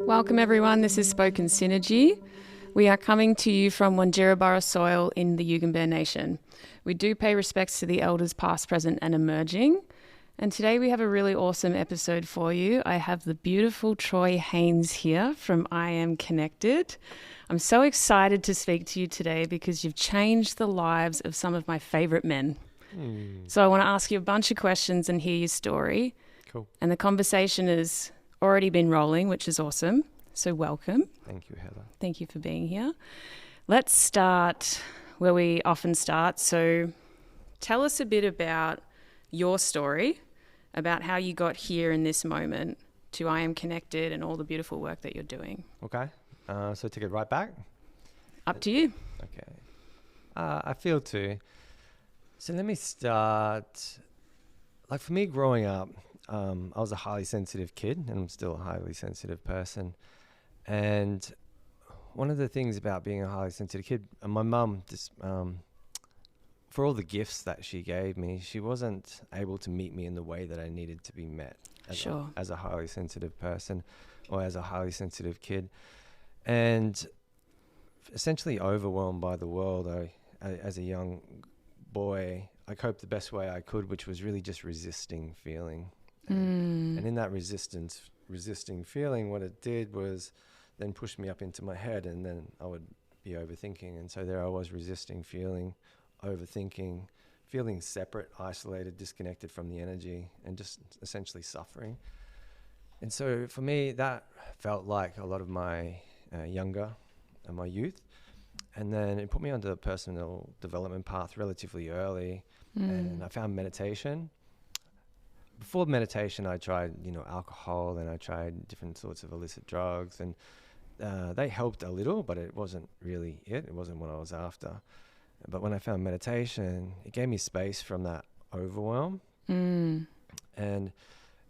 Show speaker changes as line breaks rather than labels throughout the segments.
Welcome everyone, this is Spoken Synergy. We are coming to you from Wandjirabara soil in the Yugambeh Nation. We do pay respects to the elders past, present and emerging. And today we have a really awesome episode for you. I have the beautiful Troy Haines here from IAMConnected. I'm so excited to speak to you today because you've changed the lives of some of my favourite men. So I want to ask you a bunch of questions and hear your story.
Cool.
And the conversation has already been rolling, which is awesome. So welcome.
Thank you, Heather.
Thank you for being here. Let's start where we often start. So tell us a bit about your story, about how you got here in this moment to IAMConnected and all the beautiful work that you're doing.
Okay. So take it right back.
Up to you.
Okay. I feel too. So let me start. Like for me growing up, I was a highly sensitive kid and I'm still a highly sensitive person. And one of the things about being a highly sensitive kid, and my mum, just for all the gifts that she gave me, she wasn't able to meet me in the way that I needed to be met as a highly sensitive person or as a highly sensitive kid. And essentially overwhelmed by the world, I as a young boy, I coped the best way I could, which was really just resisting feeling. And in that resisting feeling, what it did was then push me up into my head, and then I would be overthinking. And so there I was, resisting feeling, overthinking, feeling separate, isolated, disconnected from the energy, and just essentially suffering. And so for me, that felt like a lot of my my youth. And then it put me onto the personal development path relatively early. And I found meditation. Before meditation, I tried, alcohol, and I tried different sorts of illicit drugs, and they helped a little, but it wasn't really it. It wasn't what I was after. But when I found meditation, it gave me space from that overwhelm. And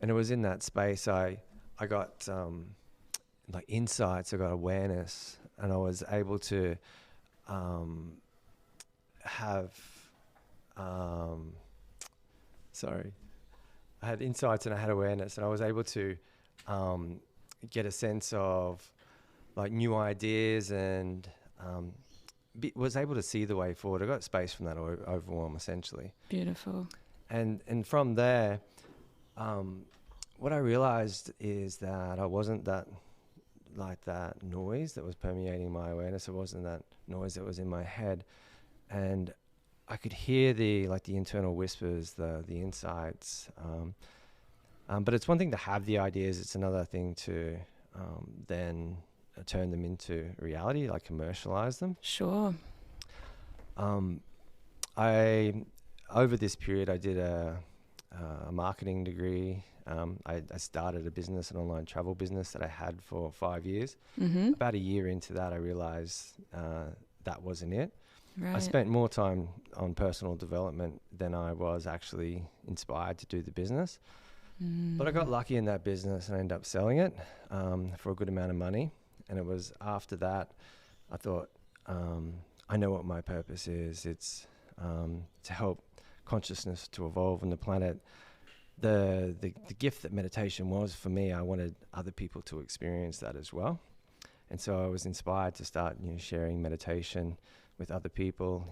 it was in that space I got like insights, I got awareness, and I was able to I had insights and I had awareness, and I was able to get a sense of like new ideas, and was able to see the way forward. I got space from that overwhelm, essentially.
Beautiful.
And from there, what I realized is that I wasn't that noise that was permeating my awareness. It wasn't that noise that was in my head, and I could hear the internal whispers, the insights. But it's one thing to have the ideas. It's another thing to then turn them into reality, like commercialize them.
Sure.
Over this period, I did a marketing degree. I started a business, an online travel business that I had for 5 years. About a year into that, I realized that wasn't it. Right. I spent more time on personal development than I was actually inspired to do the business. But I got lucky in that business and I ended up selling it for a good amount of money. And it was after that, I thought, I know what my purpose is. It's to help consciousness to evolve on the planet. The gift that meditation was for me, I wanted other people to experience that as well. And so I was inspired to start sharing meditation with other people.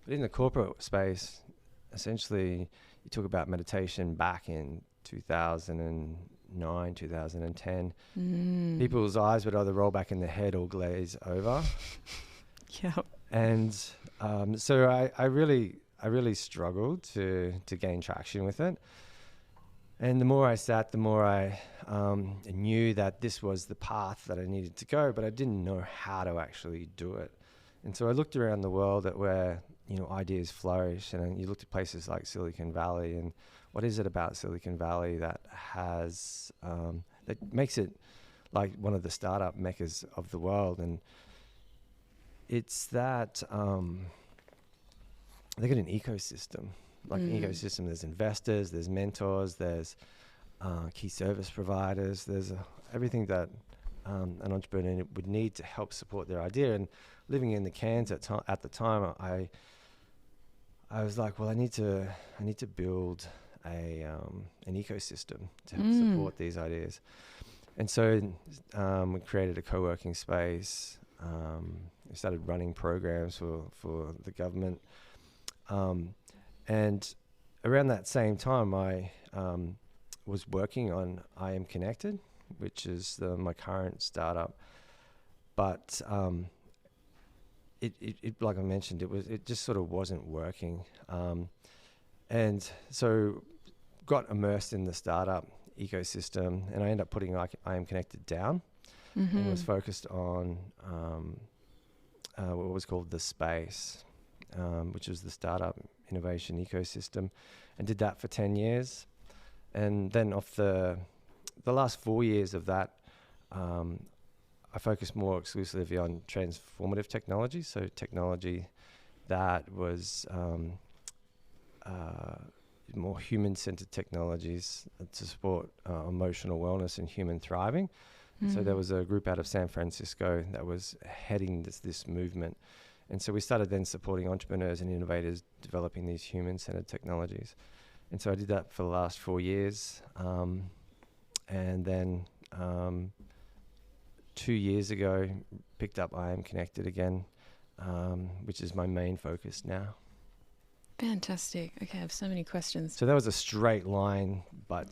But in the corporate space, essentially, you talk about meditation back in 2009, 2010. People's eyes would either roll back in their head or glaze over.
Yep.
And so I really struggled to gain traction with it. And the more I sat, the more I knew that this was the path that I needed to go, but I didn't know how to actually do it. And so I looked around the world at where, ideas flourish, and you looked at places like Silicon Valley, and what is it about Silicon Valley that has, that makes it like one of the startup meccas of the world? And it's that they got an ecosystem. Like an ecosystem, there's investors, there's mentors, there's key service providers, there's everything that an entrepreneur would need to help support their idea. And living in the Cairns at the time, I was like, well, I need to build an ecosystem to help support these ideas. And so we created a co-working space. We started running programs for the government. And around that same time, I was working on IAMConnected, which is my current startup. But it like I mentioned, it just sort of wasn't working. And so got immersed in the startup ecosystem, and I ended up putting IAMConnected down, and was focused on what was called the space, which was the startup innovation ecosystem, and did that for 10 years. And then off the last 4 years of that, I focused more exclusively on transformative technology, so technology that was more human-centered technologies to support emotional wellness and human thriving. So there was a group out of San Francisco that was heading this movement. And so we started then supporting entrepreneurs and innovators developing these human-centered technologies. And so I did that for the last 4 years. And then 2 years ago, picked up IAMConnected again, which is my main focus now.
Fantastic. Okay, I have so many questions.
So that was a straight line, but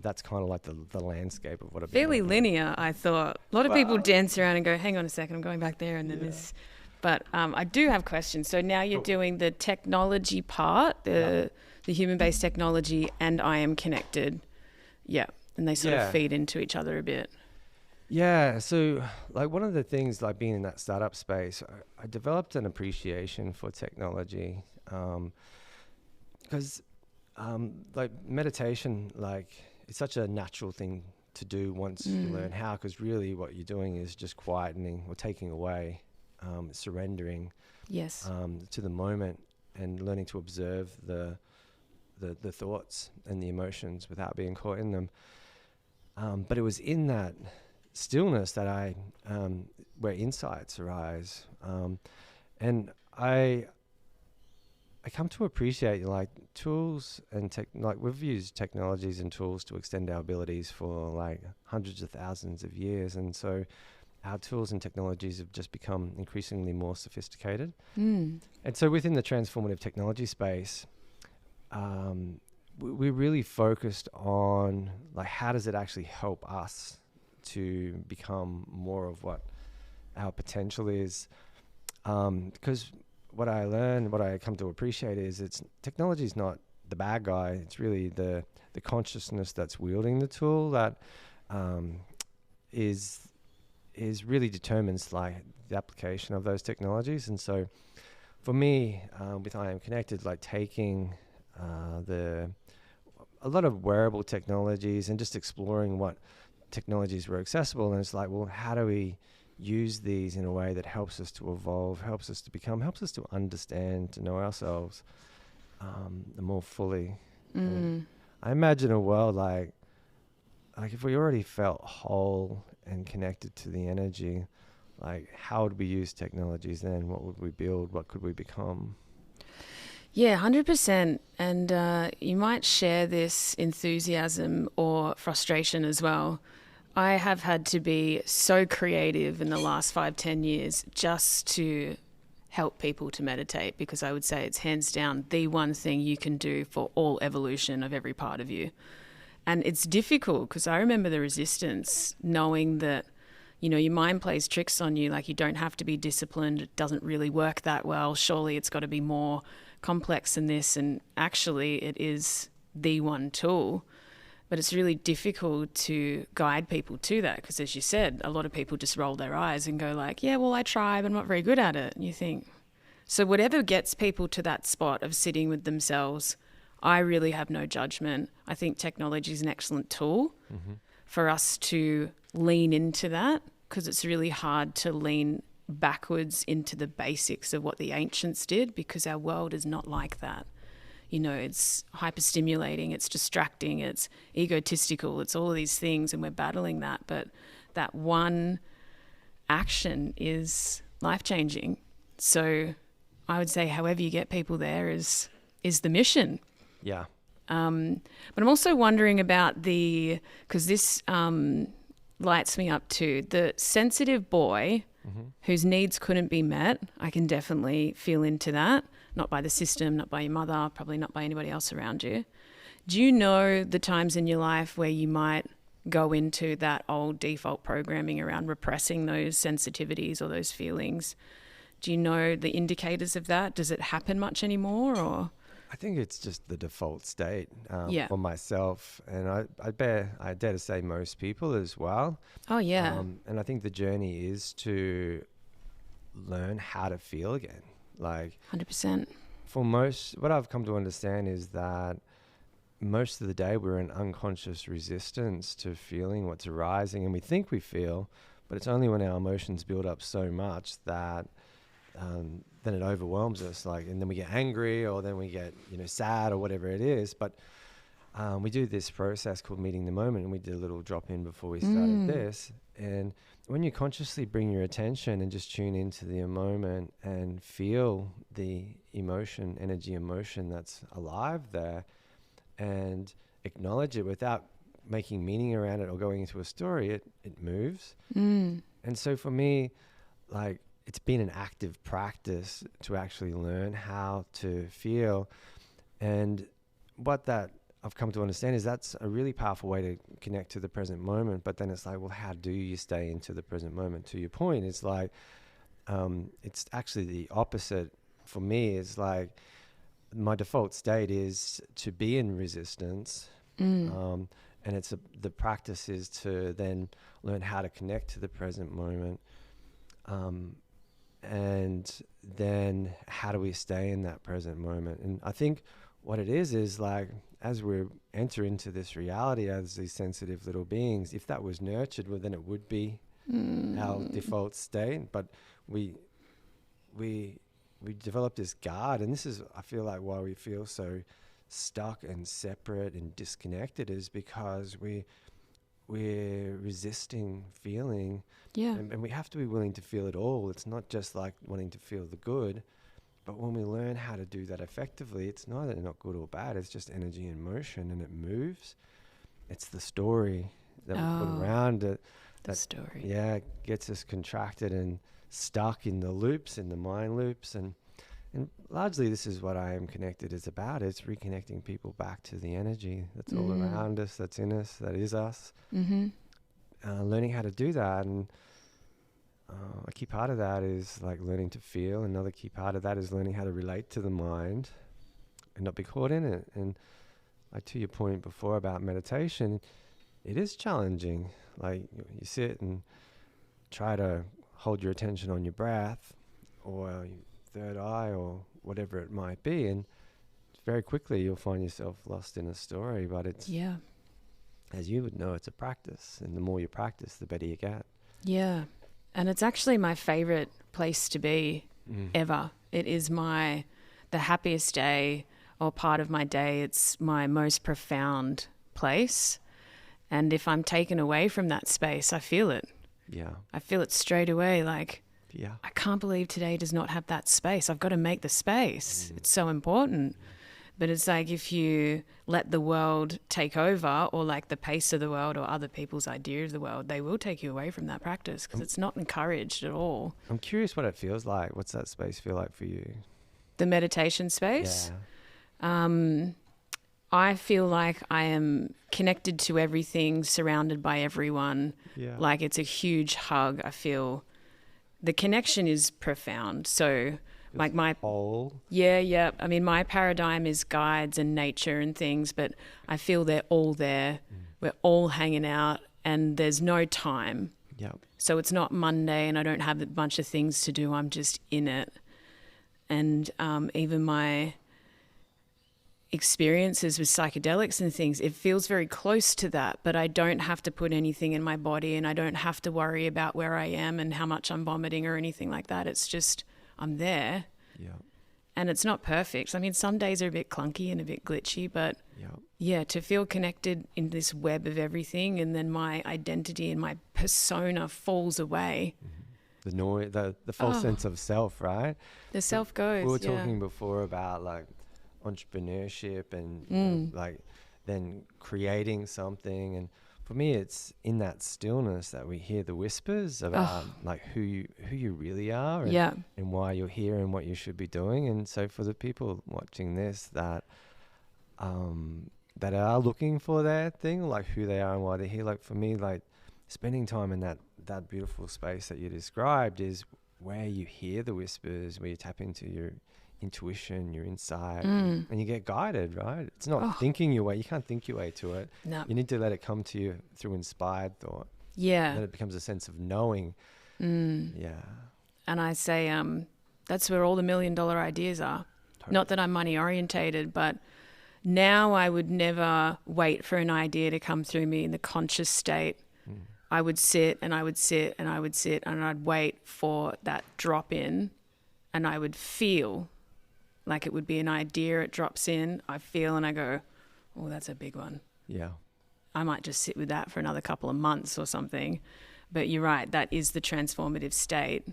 that's kind of like the landscape of what I've been
Fairly
doing.
linear, I thought. A lot of people dance around and go, hang on a second, I'm going back there, and then this. But I do have questions. So now you're doing the technology part, the human-based technology, and IAMConnected. Yeah, and they sort of feed into each other a bit.
Yeah, so like one of the things, like being in that startup space, I developed an appreciation for technology, because like meditation, like it's such a natural thing to do once you learn how, because really what you're doing is just quietening or taking away, surrendering to the moment, and learning to observe the thoughts and the emotions without being caught in them. But it was in that stillness that where insights arise, and I come to appreciate like tools and like we've used technologies and tools to extend our abilities for like hundreds of thousands of years, and so our tools and technologies have just become increasingly more sophisticated. And so within the transformative technology space, we really focused on like how does it actually help us to become more of what our potential is, because what I learned, what I come to appreciate is technology is not the bad guy. It's really the consciousness that's wielding the tool that is really determines like the application of those technologies. And so for me, with IAMConnected, like taking a lot of wearable technologies and just exploring what technologies were accessible, and it's like, well, how do we use these in a way that helps us to evolve, helps us to become, helps us to understand, to know ourselves more fully. I imagine a world like if we already felt whole and connected to the energy, like how would we use technologies then? What would we build? What could we become?
Yeah, 100%. And you might share this enthusiasm or frustration as well. I have had to be so creative in the last 5-10 years just to help people to meditate, because I would say it's hands down the one thing you can do for all evolution of every part of you. And it's difficult because I remember the resistance, knowing that, you know, your mind plays tricks on you, like you don't have to be disciplined, it doesn't really work that well, surely it's got to be more complex than this. And actually it is the one tool. But it's really difficult to guide people to that because, as you said, a lot of people just roll their eyes and go like, yeah, well, I try, but I'm not very good at it. And you think, so whatever gets people to that spot of sitting with themselves, I really have no judgment. I think technology is an excellent tool for us to lean into that, because it's really hard to lean backwards into the basics of what the ancients did, because our world is not like that. You know, it's hyperstimulating, it's distracting, it's egotistical, it's all of these things, and we're battling that. But that one action is life-changing. So I would say however you get people there is the mission.
Yeah.
But I'm also wondering about because this lights me up too, the sensitive boy whose needs couldn't be met. I can definitely feel into that. Not by the system, not by your mother, probably not by anybody else around you. Do you know the times in your life where you might go into that old default programming around repressing those sensitivities or those feelings? Do you know the indicators of that? Does it happen much anymore, or?
I think it's just the default state
Yeah.
for myself, and I dare to say most people as well.
Oh, yeah.
And I think the journey is to learn how to feel again. Like
100%.
for most, what I've come to understand is that most of the day we're in unconscious resistance to feeling what's arising, and we think we feel, but it's only when our emotions build up so much that then it overwhelms us, like, and then we get angry, or then we get sad, or whatever it is. But we do this process called meeting the moment, and we did a little drop in before we started this. And when you consciously bring your attention and just tune into the moment and feel the energy emotion that's alive there, and acknowledge it without making meaning around it or going into a story, it moves. And so for me, like, it's been an active practice to actually learn how to feel. And what that I've come to understand is that's a really powerful way to connect to the present moment. But then it's like, well, how do you stay into the present moment? To your point, it's like, it's actually the opposite for me. It's like my default state is to be in resistance. And the practice is to then learn how to connect to the present moment. And then how do we stay in that present moment? And I think what it is like, as we enter into this reality as these sensitive little beings, if that was nurtured, well, then it would be our default state. But we develop this guard, and this is, I feel like, why we feel so stuck and separate and disconnected, is because we're resisting feeling.
Yeah.
And we have to be willing to feel it all. It's not just like wanting to feel the good, but when we learn how to do that effectively, it's neither not good or bad. It's just energy in motion, and it moves. It's the story that we put around it.
The story.
Yeah, gets us contracted and stuck in the loops, in the mind loops. And largely this is what IAMConnected is about. It's reconnecting people back to the energy that's all around us, that's in us, that is us. Learning how to do that. And a key part of that is like learning to feel. Another key part of that is learning how to relate to the mind and not be caught in it. And like, to your point before about meditation, it is challenging. Like, you sit and try to hold your attention on your breath or your third eye or whatever it might be, and very quickly you'll find yourself lost in a story. But it's, as you would know, it's a practice, and the more you practice, the better you get.
Yeah. And it's actually my favorite place to be ever. It is the happiest day or part of my day. It's my most profound place. And if I'm taken away from that space, I feel it.
Yeah.
I feel it straight away. Like,
yeah,
I can't believe today does not have that space. I've got to make the space. It's so important. But it's like, if you let the world take over, or like the pace of the world or other people's idea of the world, they will take you away from that practice, because it's not encouraged at all.
I'm curious what it feels like. What's that space feel like for you?
The meditation space?
Yeah.
I feel like I am connected to everything, surrounded by everyone.
Yeah.
Like, it's a huge hug. I feel the connection is profound. So like my
whole.
Yeah. I mean, my paradigm is guides and nature and things, but I feel they're all there. We're all hanging out, and there's no time.
Yep.
So it's not Monday and I don't have a bunch of things to do. I'm just in it. And even my experiences with psychedelics and things, it feels very close to that, but I don't have to put anything in my body, and I don't have to worry about where I am and how much I'm vomiting or anything like that. It's just, I'm there.
Yeah.
And it's not perfect. I mean, some days are a bit clunky and a bit glitchy, but yeah, to feel connected in this web of everything, and then my identity and my persona falls away.
The noise, the false sense of self, right?
The self goes.
We were talking before about like entrepreneurship and you know, like then creating something. And for me, it's in that stillness that we hear the whispers about like who you really are and why you're here and what you should be doing. And so for the people watching this that that are looking for their thing, like who they are and why they're here, like for me, like spending time in that beautiful space that you described is where you hear the whispers, where you tap into your intuition, your insight, and you get guided, right? It's not thinking your way. You can't think your way to it.
No.
You need to let it come to you through inspired thought.
Yeah.
Then it becomes a sense of knowing. Yeah.
And I say that's where all the $1 million ideas are. Totally. Not that I'm money orientated, but now I would never wait for an idea to come through me in the conscious state. I would sit and I would sit and I would sit and I'd wait for that drop in, and I would feel like it would be an idea. It drops in, I feel, and I go, oh, that's a big one.
Yeah.
I might just sit with that for another couple of months or something. But you're right, that is the transformative state,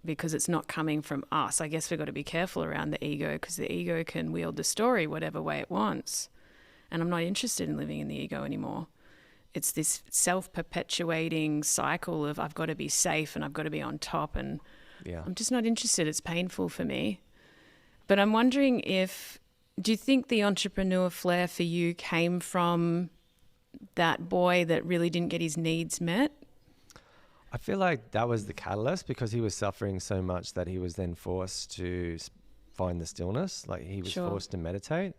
because it's not coming from us. I guess we've got to be careful around the ego, because the ego can wield the story whatever way it wants. And I'm not interested in living in the ego anymore. It's this self-perpetuating cycle of I've got to be safe and I've got to be on top, and I'm just not interested. It's painful for me. But I'm wondering do you think the entrepreneur flair for you came from that boy that really didn't get his needs met?
I feel like that was the catalyst, because he was suffering so much that he was then forced to find the stillness. Like he was forced to meditate,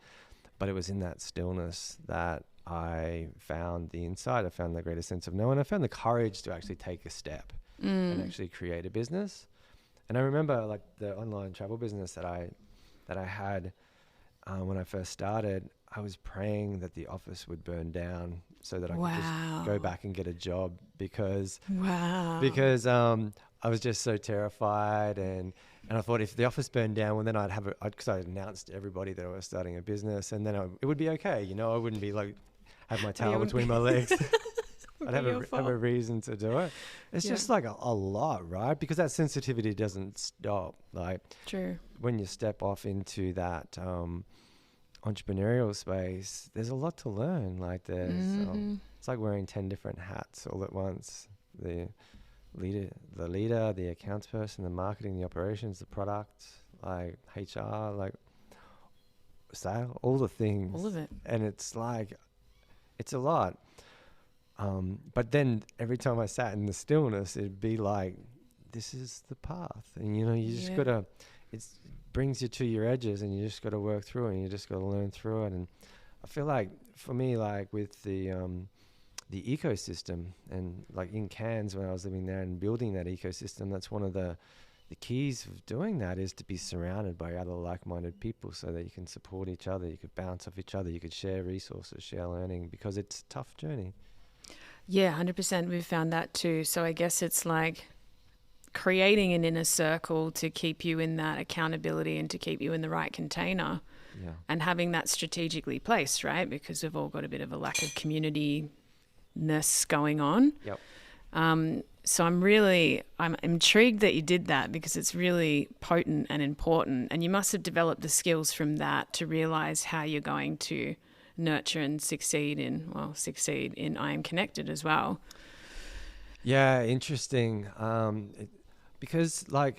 but it was in that stillness that I found the insight. I found the greatest sense of knowing. I found the courage to actually take a step and actually create a business. And I remember like the online travel business that I had when I first started, I was praying that the office would burn down so that I could just go back and get a job, because I was just so terrified. And I thought if the office burned down, well, then because I announced to everybody that I was starting a business, and then it would be okay. You know, I wouldn't be like, have my tail between my legs. I'd have a reason to do it. It's just like a lot, right? Because that sensitivity doesn't stop. Like,
true.
When you step off into that entrepreneurial space, there's a lot to learn. Like there's, it's like wearing 10 different hats all at once. The leader, the accounts person, the marketing, the operations, the product, like HR, like sale, all the things.
All of it.
And it's like, it's a lot. But then every time I sat in the stillness, it'd be like, this is the path. And, you know, you just got to, it brings you to your edges, and you just got to work through it, and you just got to learn through it. And I feel like for me, like with the ecosystem, and like in Cairns when I was living there and building that ecosystem, that's one of the keys of doing that, is to be surrounded by other like-minded people so that you can support each other, you could bounce off each other, you could share resources, share learning, because it's a tough journey.
Yeah, 100%. We've found that too. So I guess it's like creating an inner circle to keep you in that accountability and to keep you in the right container, and having that strategically placed, right? Because we've all got a bit of a lack of community-ness going on. So I'm intrigued that you did that, because it's really potent and important, and you must have developed the skills from that to realize how you're going to nurture and succeed in IAMConnected as well.
Yeah, interesting. Because like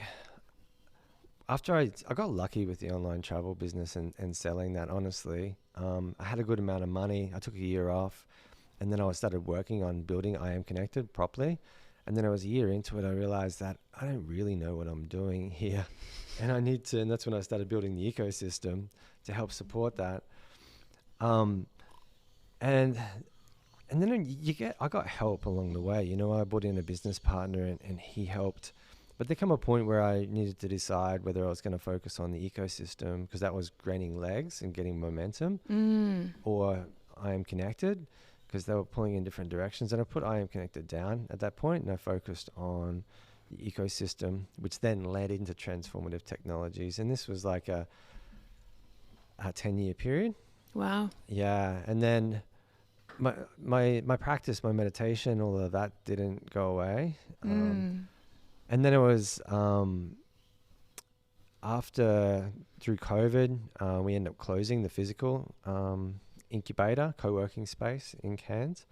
after I got lucky with the online travel business and selling that, honestly, I had a good amount of money. I took a year off, and then I started working on building IAMConnected properly. And then I was a year into it, I realized that I don't really know what I'm doing here. And I need to, and that's when I started building the ecosystem to help support that. And then I got help along the way. You know, I brought in a business partner and he helped. But there came a point where I needed to decide whether I was going to focus on the ecosystem, because that was gaining legs and getting momentum, or IAMConnected, because they were pulling in different directions. And I put IAMConnected down at that point, and I focused on the ecosystem, which then led into transformative technologies. And this was like a 10-year period. Wow. Yeah. And then my practice, my meditation, all of that didn't go away. And then it was through COVID, we ended up closing the physical incubator, co-working space in Cairns.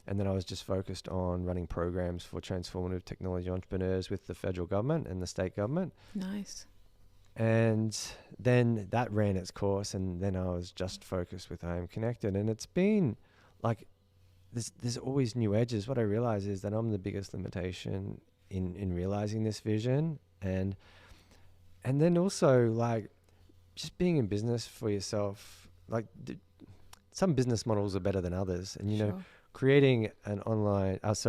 And then I was just focused on running programs for transformative technology entrepreneurs with the federal government and the state government.
Nice.
And then that ran its course, and then I was just focused with IAMConnected. And it's been like, there's always new edges. What I realize is that I'm the biggest limitation in realizing this vision. And then also, like, just being in business for yourself, like some business models are better than others. And, you know, creating an online, like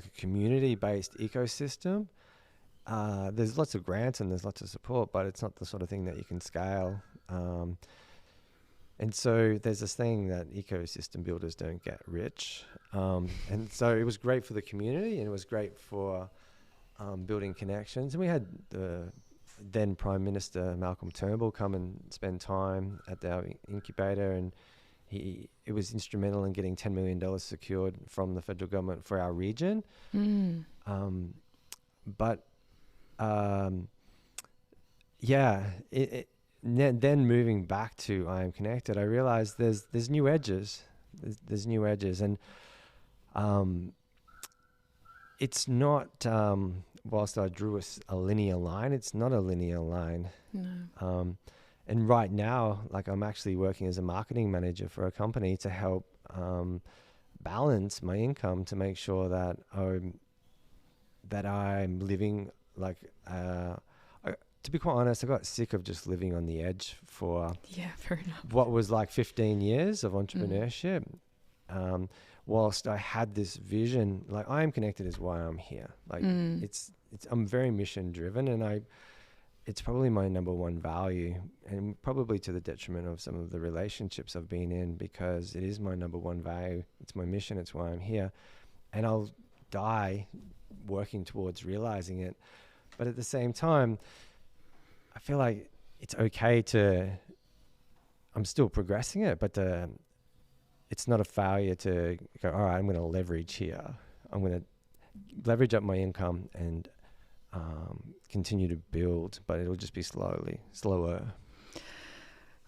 a community-based ecosystem. There's lots of grants and there's lots of support, but it's not the sort of thing that you can scale. And so there's this thing that ecosystem builders don't get rich. And so it was great for the community, and it was great for building connections. And we had the then Prime Minister Malcolm Turnbull come and spend time at our incubator, and it was instrumental in getting $10 million secured from the federal government for our region. Then moving back to IAMConnected, I realized there's new edges. There's new edges, and it's not. Whilst I drew a linear line, it's not a linear line.
No.
And right now, like, I'm actually working as a marketing manager for a company to help balance my income to make sure that I'm living like. To be quite honest, I got sick of just living on the edge for
fair enough.
what was like 15 years of entrepreneurship. Whilst I had this vision, like, IAMConnected is why I'm here. Like, I'm very mission driven, and it's probably my number one value, and probably to the detriment of some of the relationships I've been in, because it is my number one value. It's my mission. It's why I'm here, and I'll die working towards realizing it. But at the same time, I feel like it's okay I'm still progressing it, but it's not a failure to go, all right, I'm going to leverage here. I'm going to leverage up my income and continue to build, but it'll just be slower.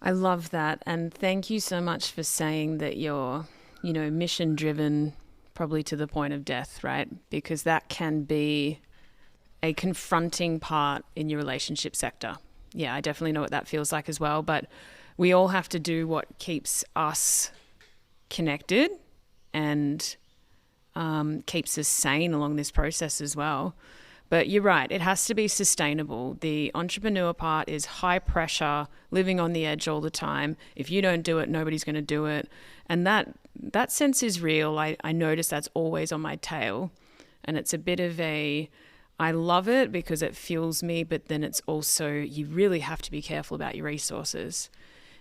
I love that. And thank you so much for saying that you're, mission driven, probably to the point of death, right? Because that can be a confronting part in your relationship sector. Yeah, I definitely know what that feels like as well. But we all have to do what keeps us connected and keeps us sane along this process as well. But you're right, it has to be sustainable. The entrepreneur part is high pressure, living on the edge all the time. If you don't do it, nobody's going to do it. And that sense is real. I notice that's always on my tail. And it's a bit of I love it because it fuels me, but then it's also, you really have to be careful about your resources,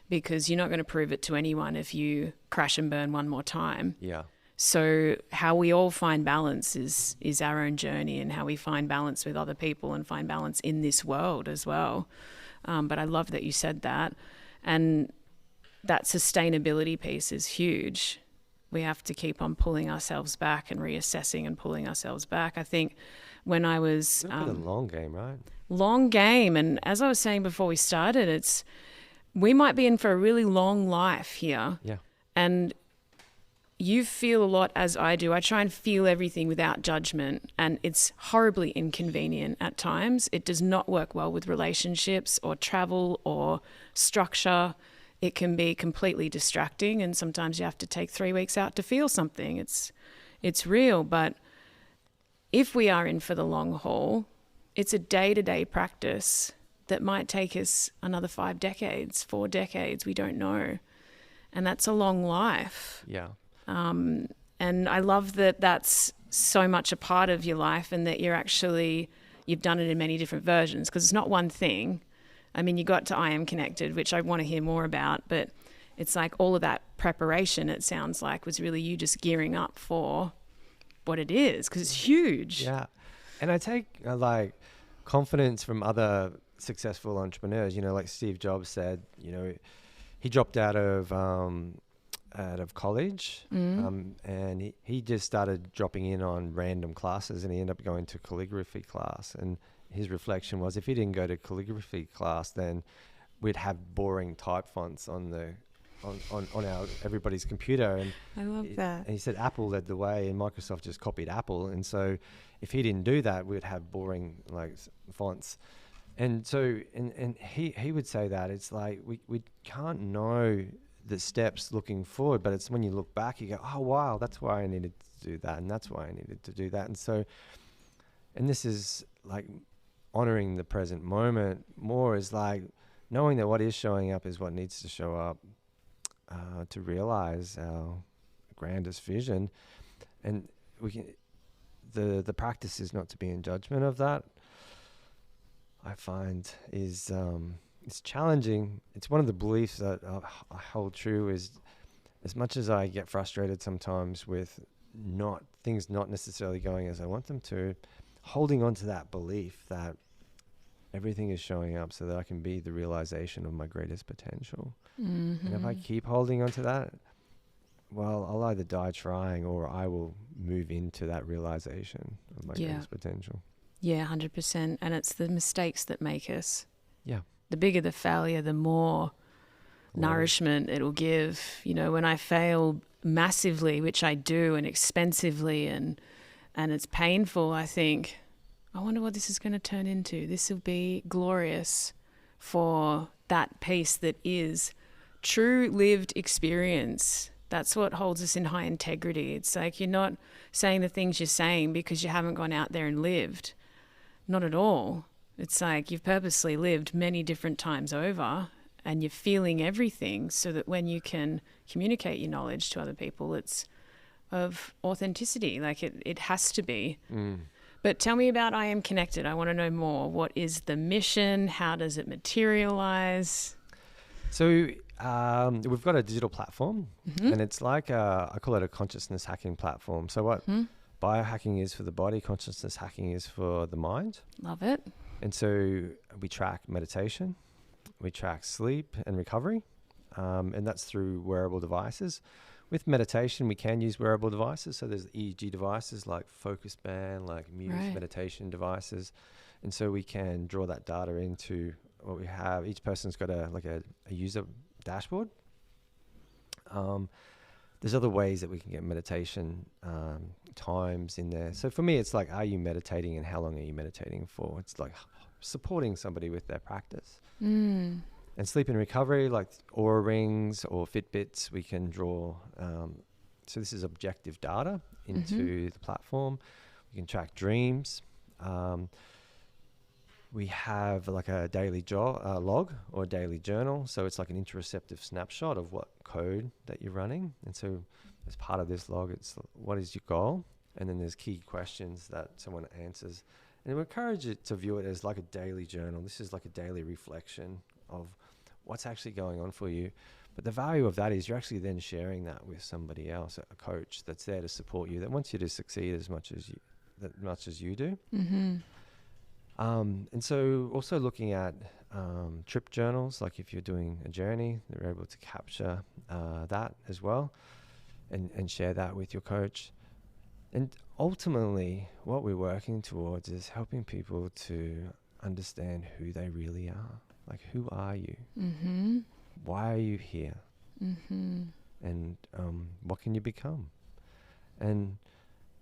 because you're not going to prove it to anyone if you crash and burn one more time.
Yeah.
So how we all find balance is our own journey, and how we find balance with other people and find balance in this world as well. But I love that you said that. And that sustainability piece is huge. We have to keep on pulling ourselves back and reassessing and pulling ourselves back. I think when I was...
It's a long game, right?
Long game. And as I was saying before we started, we might be in for a really long life here.
Yeah.
And you feel a lot as I do. I try and feel everything without judgment, and it's horribly inconvenient at times. It does not work well with relationships or travel or structure. It can be completely distracting, and sometimes you have to take 3 weeks out to feel something. It's real, but if we are in for the long haul, it's a day-to-day practice that might take us another 5 decades, 4 decades, we don't know. And that's a long life.
Yeah.
And I love that that's so much a part of your life, and that you've done it in many different versions, because it's not one thing. I mean, you got to IAMConnected, which I want to hear more about, but it's like all of that preparation, it sounds like, was really you just gearing up for what it is, because it's huge.
Yeah. And I take confidence from other successful entrepreneurs, like Steve Jobs said, he dropped out of college, and he just started dropping in on random classes, and he ended up going to calligraphy class, and his reflection was, if he didn't go to calligraphy class, then we'd have boring type fonts on our everybody's computer. And
I love that.
And he said Apple led the way, and Microsoft just copied Apple. And so, if he didn't do that, we'd have boring fonts. And so, and he would say that it's like we can't know the steps looking forward, but it's when you look back, you go, oh wow, that's why I needed to do that, and that's why I needed to do that. And so, and this is like honoring the present moment more, is like knowing that what is showing up is what needs to show up to realize our grandest vision. And we can, the practice is not to be in judgment of that. I find is it's challenging. It's one of the beliefs that I hold true, is as much as I get frustrated sometimes with things not necessarily going as I want them to, holding on to that belief that everything is showing up so that I can be the realization of my greatest potential. Mm-hmm. And if I keep holding on to that, well, I'll either die trying or I will move into that realization of my greatest potential.
Yeah, 100%. And it's the mistakes that make us.
Yeah.
The bigger the failure, the more nourishment it'll give. You know, when I fail massively, which I do, and expensively, and it's painful, I think, I wonder what this is going to turn into. This will be glorious for that piece that is true lived experience. That's what holds us in high integrity. It's like you're not saying the things you're saying because you haven't gone out there and lived. Not at all. It's like you've purposely lived many different times over, and you're feeling everything, so that when you can communicate your knowledge to other people, it's of authenticity. Like it has to be. But tell me about IAMConnected. I want to know more. What is the mission? How does it materialize?
So we've got a digital platform, and it's like I call it a consciousness hacking platform. So what biohacking is for the body, consciousness hacking is for the mind.
Love it.
And so we track meditation, we track sleep and recovery, and that's through wearable devices. With meditation, we can use wearable devices. So there's EEG devices like focus band, like Muse meditation devices. And so we can draw that data into what we have. Each person's got a user dashboard. There's other ways that we can get meditation times in there. So for me, it's like, are you meditating and how long are you meditating for? It's like supporting somebody with their practice. And sleep and recovery, like Aura Rings or Fitbits, we can draw. So this is objective data into the platform. We can track dreams. We have like a daily log or a daily journal. So it's like an interoceptive snapshot of what code that you're running. And so as part of this log, it's what is your goal? And then there's key questions that someone answers. And we encourage it to view it as like a daily journal. This is like a daily reflection of what's actually going on for you. But the value of that is you're actually then sharing that with somebody else, a coach that's there to support you, that wants you to succeed as much as you do. And so also looking at trip journals, like if you're doing a journey, they're able to capture that as well and share that with your coach. And ultimately, what we're working towards is helping people to understand who they really are. Like, who are you? Why are you here? And what can you become? And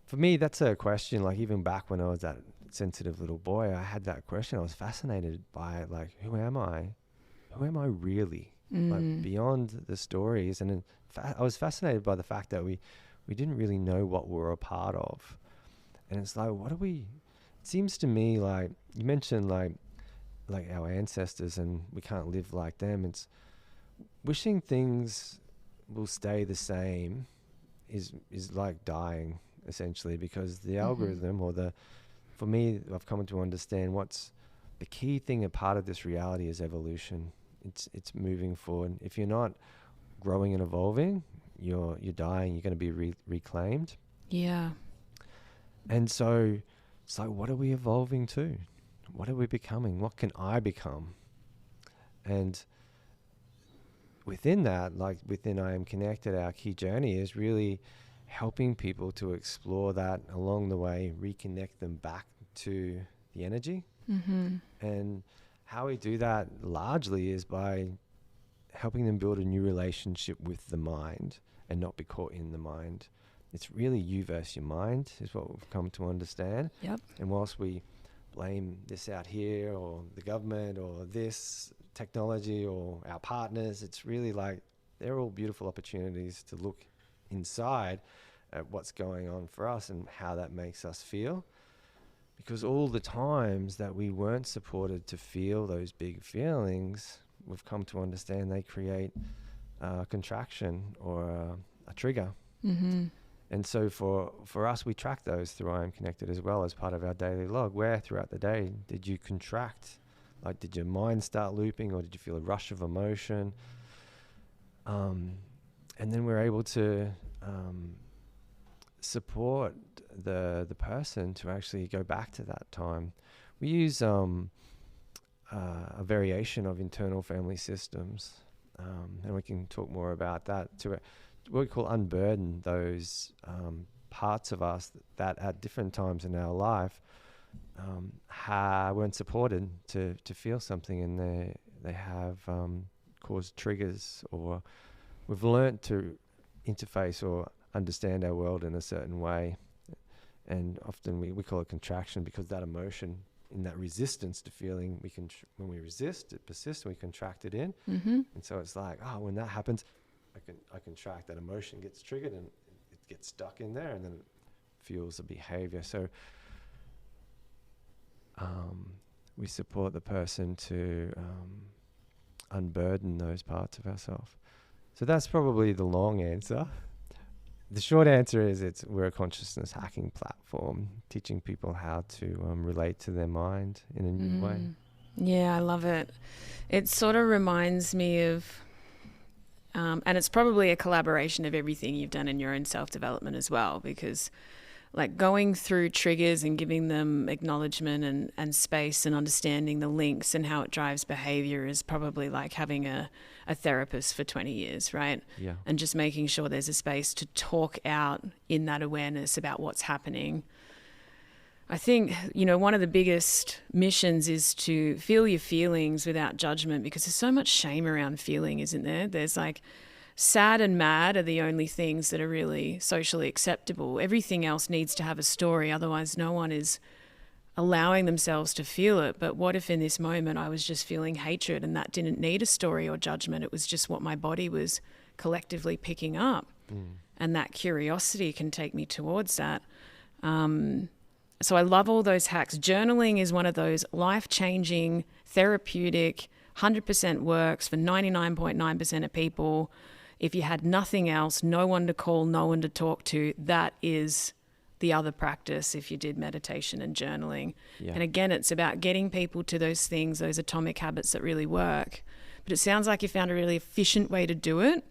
for me, that's a question, like even back when I was that sensitive little boy, I had that question. I was fascinated by, like, who am I? Who am I really? Like, beyond the stories. And I was fascinated by the fact that we didn't really know what we were a part of. And it's like, it seems to me like, you mentioned like our ancestors and we can't live like them. It's wishing things will stay the same is like dying, essentially, because the algorithm for me, I've come to understand what's the key thing, a part of this reality is evolution. It's moving forward. If you're not growing and evolving, you're dying. You're going to be reclaimed. Yeah. And so it's like, what are we evolving to? What are we becoming? What can I become? And within that, like within IAMConnected, our key journey is really helping people to explore that along the way, reconnect them back to the energy And how we do that largely is by helping them build a new relationship with the mind and not be caught in the mind. It's really you versus your mind is what we've come to understand.
Yep.
And whilst we blame this out here or the government or this technology or our partners, it's really like they're all beautiful opportunities to look inside at what's going on for us and how that makes us feel. Because all the times that we weren't supported to feel those big feelings, we've come to understand they create a contraction or a trigger. And so for us, we track those through IAMConnected as well as part of our daily log. Where throughout the day did you contract? Like, did your mind start looping, or did you feel a rush of emotion? And then we're able to support the person to actually go back to that time. We use a variation of internal family systems, and we can talk more about that, to what we call unburden those parts of us that at different times in our life weren't supported to feel something, and they have caused triggers, or we've learnt to interface or understand our world in a certain way. And often we call it contraction, because that emotion, in that resistance to feeling, when we resist, it persists, and we contract it in. And so it's like, when that happens, I contract, that emotion gets triggered and it gets stuck in there, and then it fuels the behavior. So we support the person to unburden those parts of ourselves. So that's probably the long answer. The short answer is we're a consciousness hacking platform, teaching people how to relate to their mind in a new way.
Yeah, I love it. It sort of reminds me of, and it's probably a collaboration of everything you've done in your own self-development as well, because like going through triggers and giving them acknowledgement and space and understanding the links and how it drives behavior is probably like having a therapist for 20 years, right?
Yeah.
And just making sure there's a space to talk out in that awareness about what's happening. I think, one of the biggest missions is to feel your feelings without judgment, because there's so much shame around feeling, isn't there? There's like sad and mad are the only things that are really socially acceptable. Everything else needs to have a story. Otherwise, no one is allowing themselves to feel it. But what if in this moment I was just feeling hatred, and that didn't need a story or judgment? It was just what my body was collectively picking up. And that curiosity can take me towards that. So I love all those hacks. Journaling is one of those life-changing, therapeutic, 100% works for 99.9% of people. If you had nothing else, no one to call, no one to talk to, that is the other practice if you did meditation and journaling.
Yeah.
And again, it's about getting people to those things, those atomic habits that really work. But it sounds like you found a really efficient way to do it.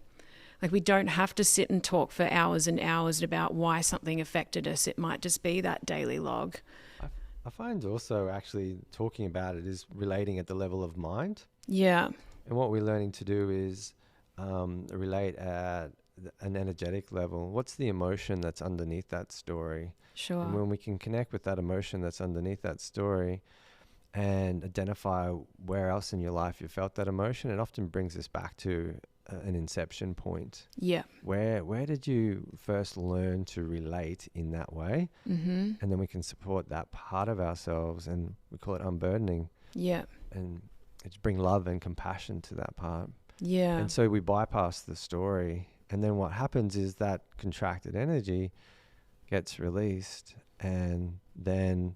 Like, we don't have to sit and talk for hours and hours about why something affected us. It might just be that daily log.
I find also actually talking about it is relating at the level of mind.
Yeah.
And what we're learning to do is relate at an energetic level. What's the emotion that's underneath that story?
Sure.
And when we can connect with that emotion that's underneath that story and identify where else in your life you felt that emotion, it often brings us back to an inception point.
Yeah.
Where did you first learn to relate in that way? And then we can support that part of ourselves, and we call it unburdening.
Yeah.
And it's bring love and compassion to that part.
Yeah.
And so we bypass the story, and then what happens is that contracted energy gets released, and then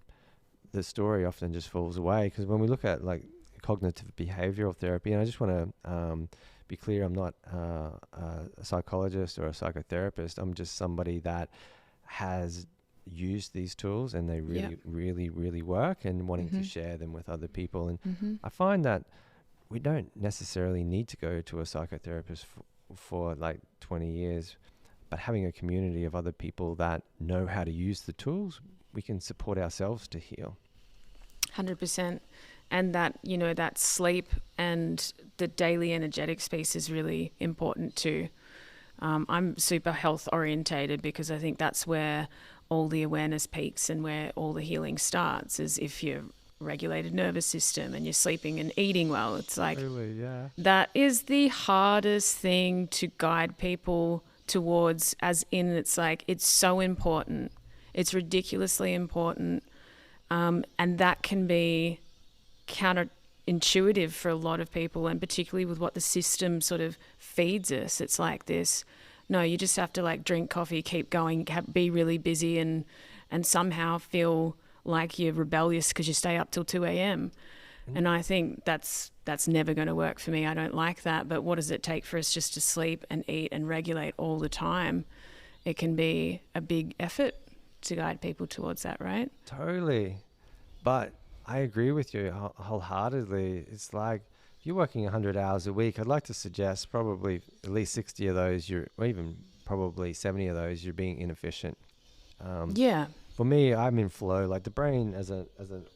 the story often just falls away. Because when we look at like cognitive behavioral therapy, and I just want to be clear, I'm not a psychologist or a psychotherapist. I'm just somebody that has used these tools, and they really work, and wanting to share them with other people. And I find that we don't necessarily need to go to a psychotherapist for like 20 years, but having a community of other people that know how to use the tools, we can support ourselves to heal.
100%. And that, that sleep and the daily energetic space is really important too. I'm super health orientated, because I think that's where all the awareness peaks and where all the healing starts, is if you're regulated nervous system and you're sleeping and eating well. It's like,
Totally, yeah.
that is the hardest thing to guide people towards, as in it's like, it's so important. It's ridiculously important. And that can be counterintuitive for a lot of people, and particularly with what the system sort of feeds us. It's like this, no, you just have to like drink coffee, keep going, be really busy, and somehow feel like you're rebellious because you stay up till 2 a.m. And I think that's never going to work for me. I don't like that. But what does it take for us just to sleep and eat and regulate all the time? It can be a big effort to guide people towards that, right?
Totally. But I agree with you wholeheartedly. It's like, if you're working 100 hours a week, I'd like to suggest probably at least 60 of those, or even probably 70 of those, you're being inefficient.
Yeah.
For me, I'm in flow. Like the brain as an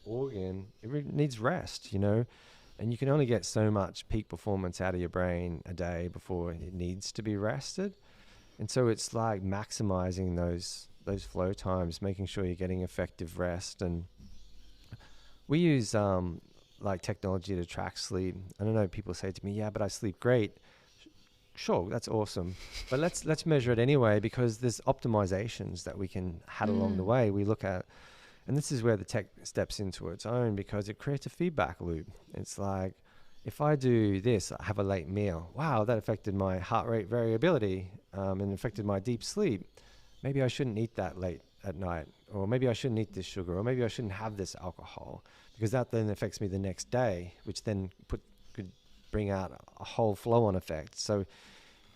organ, it needs rest, and you can only get so much peak performance out of your brain a day before it needs to be rested. And so it's like maximizing those flow times, making sure you're getting effective rest. And we use like technology to track sleep. I don't know, people say to me, yeah, but I sleep great. Sure, that's awesome. But let's measure it anyway, because there's optimizations that we can have along the way. We look at, and this is where the tech steps into its own, because it creates a feedback loop. It's like, if I do this, I have a late meal. Wow, that affected my heart rate variability and affected my deep sleep. Maybe I shouldn't eat that late at night, or maybe I shouldn't eat this sugar, or maybe I shouldn't have this alcohol, because that then affects me the next day, which then could bring out a whole flow-on effect. So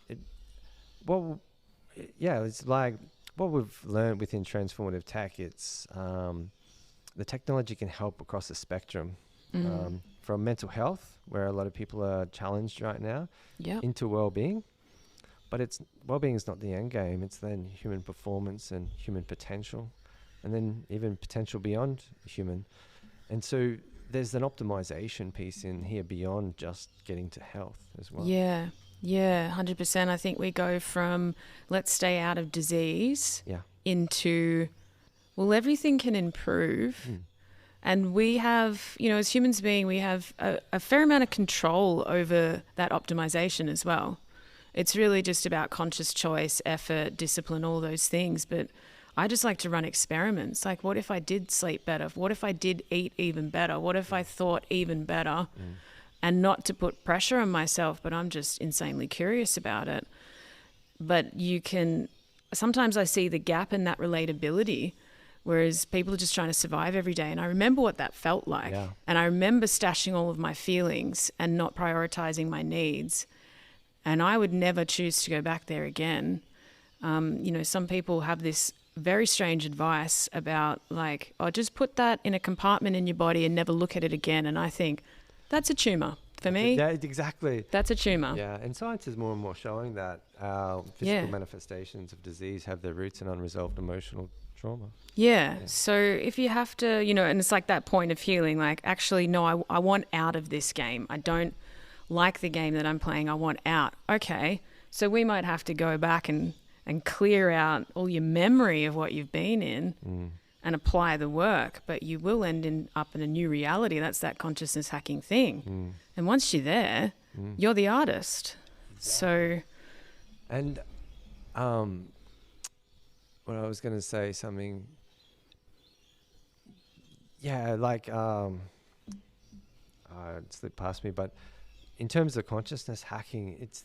it's like what we've learned within transformative tech. It's the technology can help across the spectrum, from mental health, where a lot of people are challenged right now, into well-being. But well-being is not the end game. It's then human performance and human potential, and then even potential beyond human. And so there's an optimization piece in here beyond just getting to health as well.
Yeah, 100%. I think we go from let's stay out of disease into, well, everything can improve. And we have, as humans being, we have a fair amount of control over that optimization as well. It's really just about conscious choice, effort, discipline, all those things. But I just like to run experiments. Like, what if I did sleep better? What if I did eat even better? What if I thought even better? And not to put pressure on myself, but I'm just insanely curious about it. But sometimes I see the gap in that relatability, whereas people are just trying to survive every day. And I remember what that felt like. Yeah. And I remember stashing all of my feelings and not prioritizing my needs. And I would never choose to go back there again. Some people have this very strange advice about like, just put that in a compartment in your body and never look at it again. And I think that's a tumor for me.
Yeah, exactly.
That's a tumor.
Yeah, and science is more and more showing that physical manifestations of disease have their roots in unresolved emotional trauma.
Yeah. So if you have to, and it's like that point of healing, like, actually, no, I want out of this game. I don't like the game that I'm playing. I want out. Okay. So we might have to go back and clear out all your memory of what you've been in and apply the work, but you will end up in a new reality. That's that consciousness hacking thing. And once you're there, you're the artist. Exactly. So.
And what I was going to say, something, it slipped past me, but in terms of consciousness hacking, it's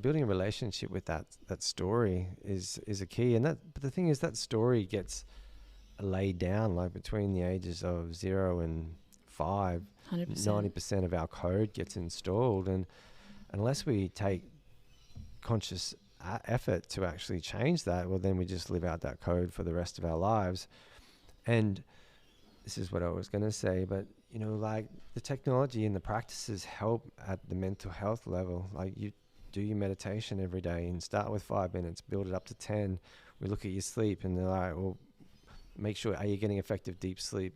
building a relationship with that story is a key. But the thing is, that story gets laid down like between the ages of 0 and 5. 100%. 90% of our code gets installed, and unless we take conscious effort to actually change that, well, then we just live out that code for the rest of our lives. And this is what I was going to say, but like the technology and the practices help at the mental health level. Like, you do your meditation every day and start with 5 minutes, build it up to 10. We look at your sleep and they're like, well, make sure, are you getting effective deep sleep,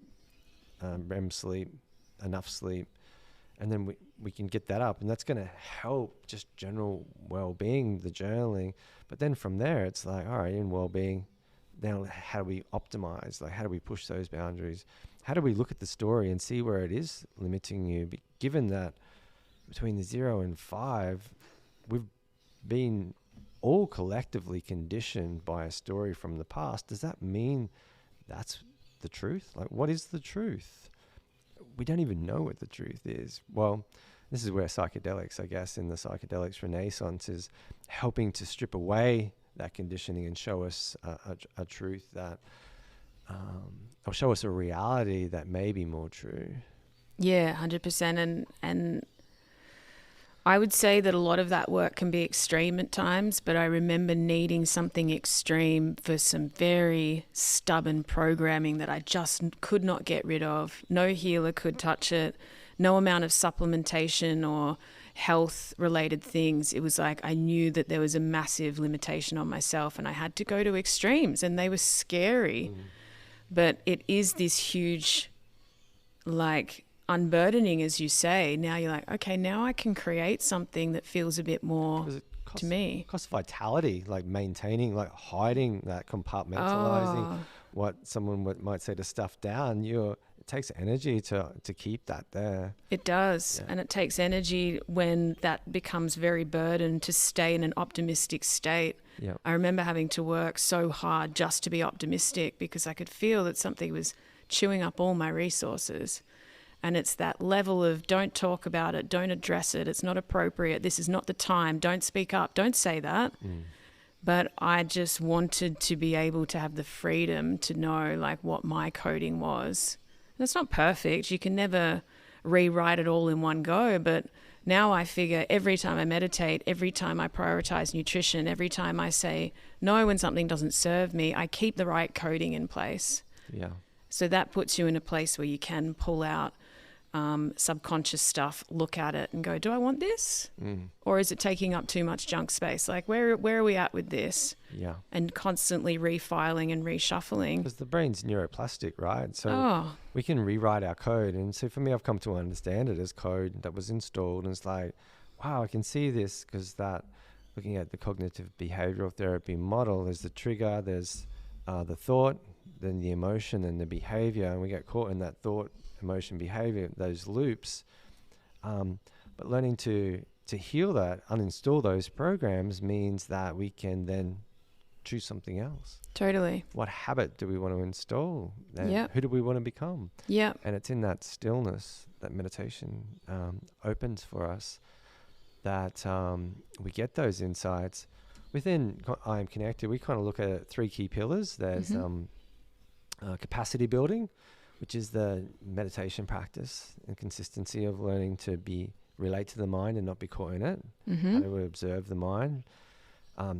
REM sleep, enough sleep? And then we can get that up, and that's going to help just general well-being, the journaling. But then from there, it's like, all right, in well-being, now how do we optimize? Like, how do we push those boundaries? How do we look at the story and see where it is limiting you? Given that between the 0 and 5, we've been all collectively conditioned by a story from the past. Does that mean that's the truth? Like, what is the truth? We don't even know what the truth is. Well, this is where psychedelics, I guess, in the psychedelics renaissance, is helping to strip away that conditioning and show us a truth that, or show us a reality that may be more true.
Yeah, 100%. And I would say that a lot of that work can be extreme at times, but I remember needing something extreme for some very stubborn programming that I just could not get rid of. No healer could touch it. No amount of supplementation or health related things. It was like I knew that there was a massive limitation on myself and I had to go to extremes, and they were scary. But it is this huge, like, unburdening, as you say. Now you're like, okay, now I can create something that feels a bit more to me.
Cost vitality, like maintaining, like hiding that, compartmentalizing what someone might say to stuff down. It takes energy to keep that there.
It does.
Yeah.
And it takes energy when that becomes very burdened to stay in an optimistic state.
Yeah.
I remember having to work so hard just to be optimistic because I could feel that something was chewing up all my resources. And it's that level of don't talk about it, don't address it, it's not appropriate, this is not the time, don't speak up, don't say that. But I just wanted to be able to have the freedom to know like what my coding was. And it's not perfect, you can never rewrite it all in one go, but now I figure every time I meditate, every time I prioritize nutrition, every time I say no when something doesn't serve me, I keep the right coding in place.
Yeah.
So that puts you in a place where you can pull out subconscious stuff, look at it and go, do I want this? Or is it taking up too much junk space? Like where are we at with this?
Yeah.
And constantly refiling and reshuffling.
Because the brain's neuroplastic, right? So we can rewrite our code. And so for me, I've come to understand it as code that was installed. And it's like, wow, I can see this because that, looking at the cognitive behavioral therapy model, there's the trigger, there's the thought, then the emotion and the behavior. And we get caught in that thought, emotion, behavior, those loops. But learning to heal that, uninstall those programs, means that we can then choose something else.
Totally.
What habit do we want to install?
Yep.
Who do we want to become?
Yeah.
And it's in that stillness that meditation opens for us that we get those insights. Within IAMConnected, we kind of look at 3 key pillars. There's capacity building, which is the meditation practice and consistency of learning to relate to the mind and not be caught in it. How do we observe the mind?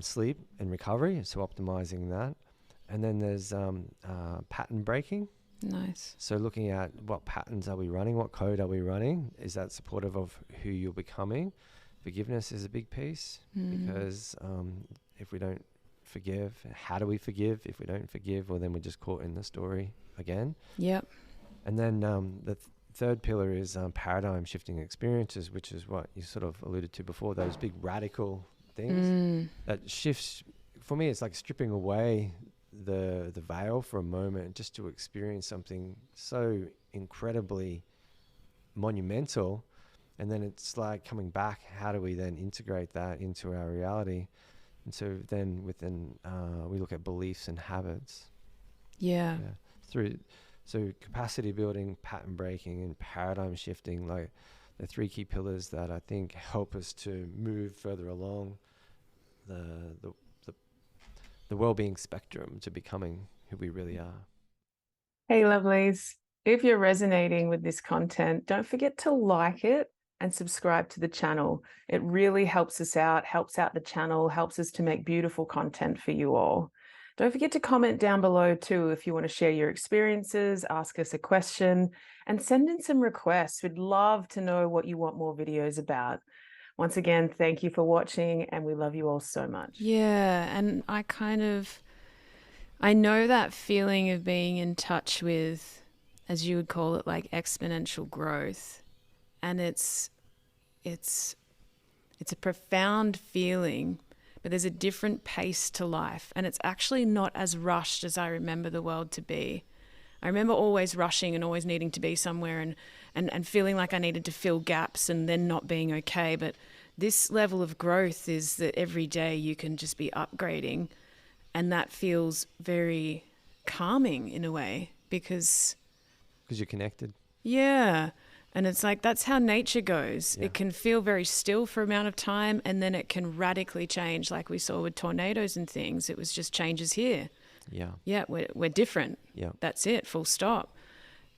Sleep and recovery, so optimizing that. And then there's pattern breaking.
Nice.
So looking at what patterns are we running, what code are we running? Is that supportive of who you're becoming? Forgiveness is a big piece because if we don't forgive, how do we forgive? If we don't forgive, well, then we're just caught in the story again.
Yep.
And then the third pillar is paradigm shifting experiences, which is what you sort of alluded to before, those big radical things that shifts. For me, it's like stripping away the veil for a moment just to experience something so incredibly monumental. And then it's like coming back, how do we then integrate that into our reality? And so then we look at beliefs and habits.
Yeah.
So capacity building, pattern breaking, and paradigm shifting, like the 3 key pillars that I think help us to move further along the well-being spectrum to becoming who we really are.
Hey, lovelies. If you're resonating with this content, don't forget to like it and subscribe to the channel. It really helps us out, helps out the channel, helps us to make beautiful content for you all. Don't forget to comment down below too if you want to share your experiences, ask us a question, and send in some requests. We'd love to know what you want more videos about. Once again, thank you for watching, and we love you all so much. Yeah, and I know that feeling of being in touch with, as you would call it, like exponential growth. And it's a profound feeling but there's a different pace to life, and it's actually not as rushed as I remember the world to be. I remember always rushing and always needing to be somewhere and feeling like I needed to fill gaps and then not being okay. But this level of growth is that every day you can just be upgrading, and that feels very calming in a way because
you're connected.
Yeah. And it's like, that's how nature goes.
Yeah.
It can feel very still for amount of time, and then it can radically change, like we saw with tornadoes and things. It was just changes here.
Yeah.
Yeah, we're different.
Yeah.
That's it, full stop.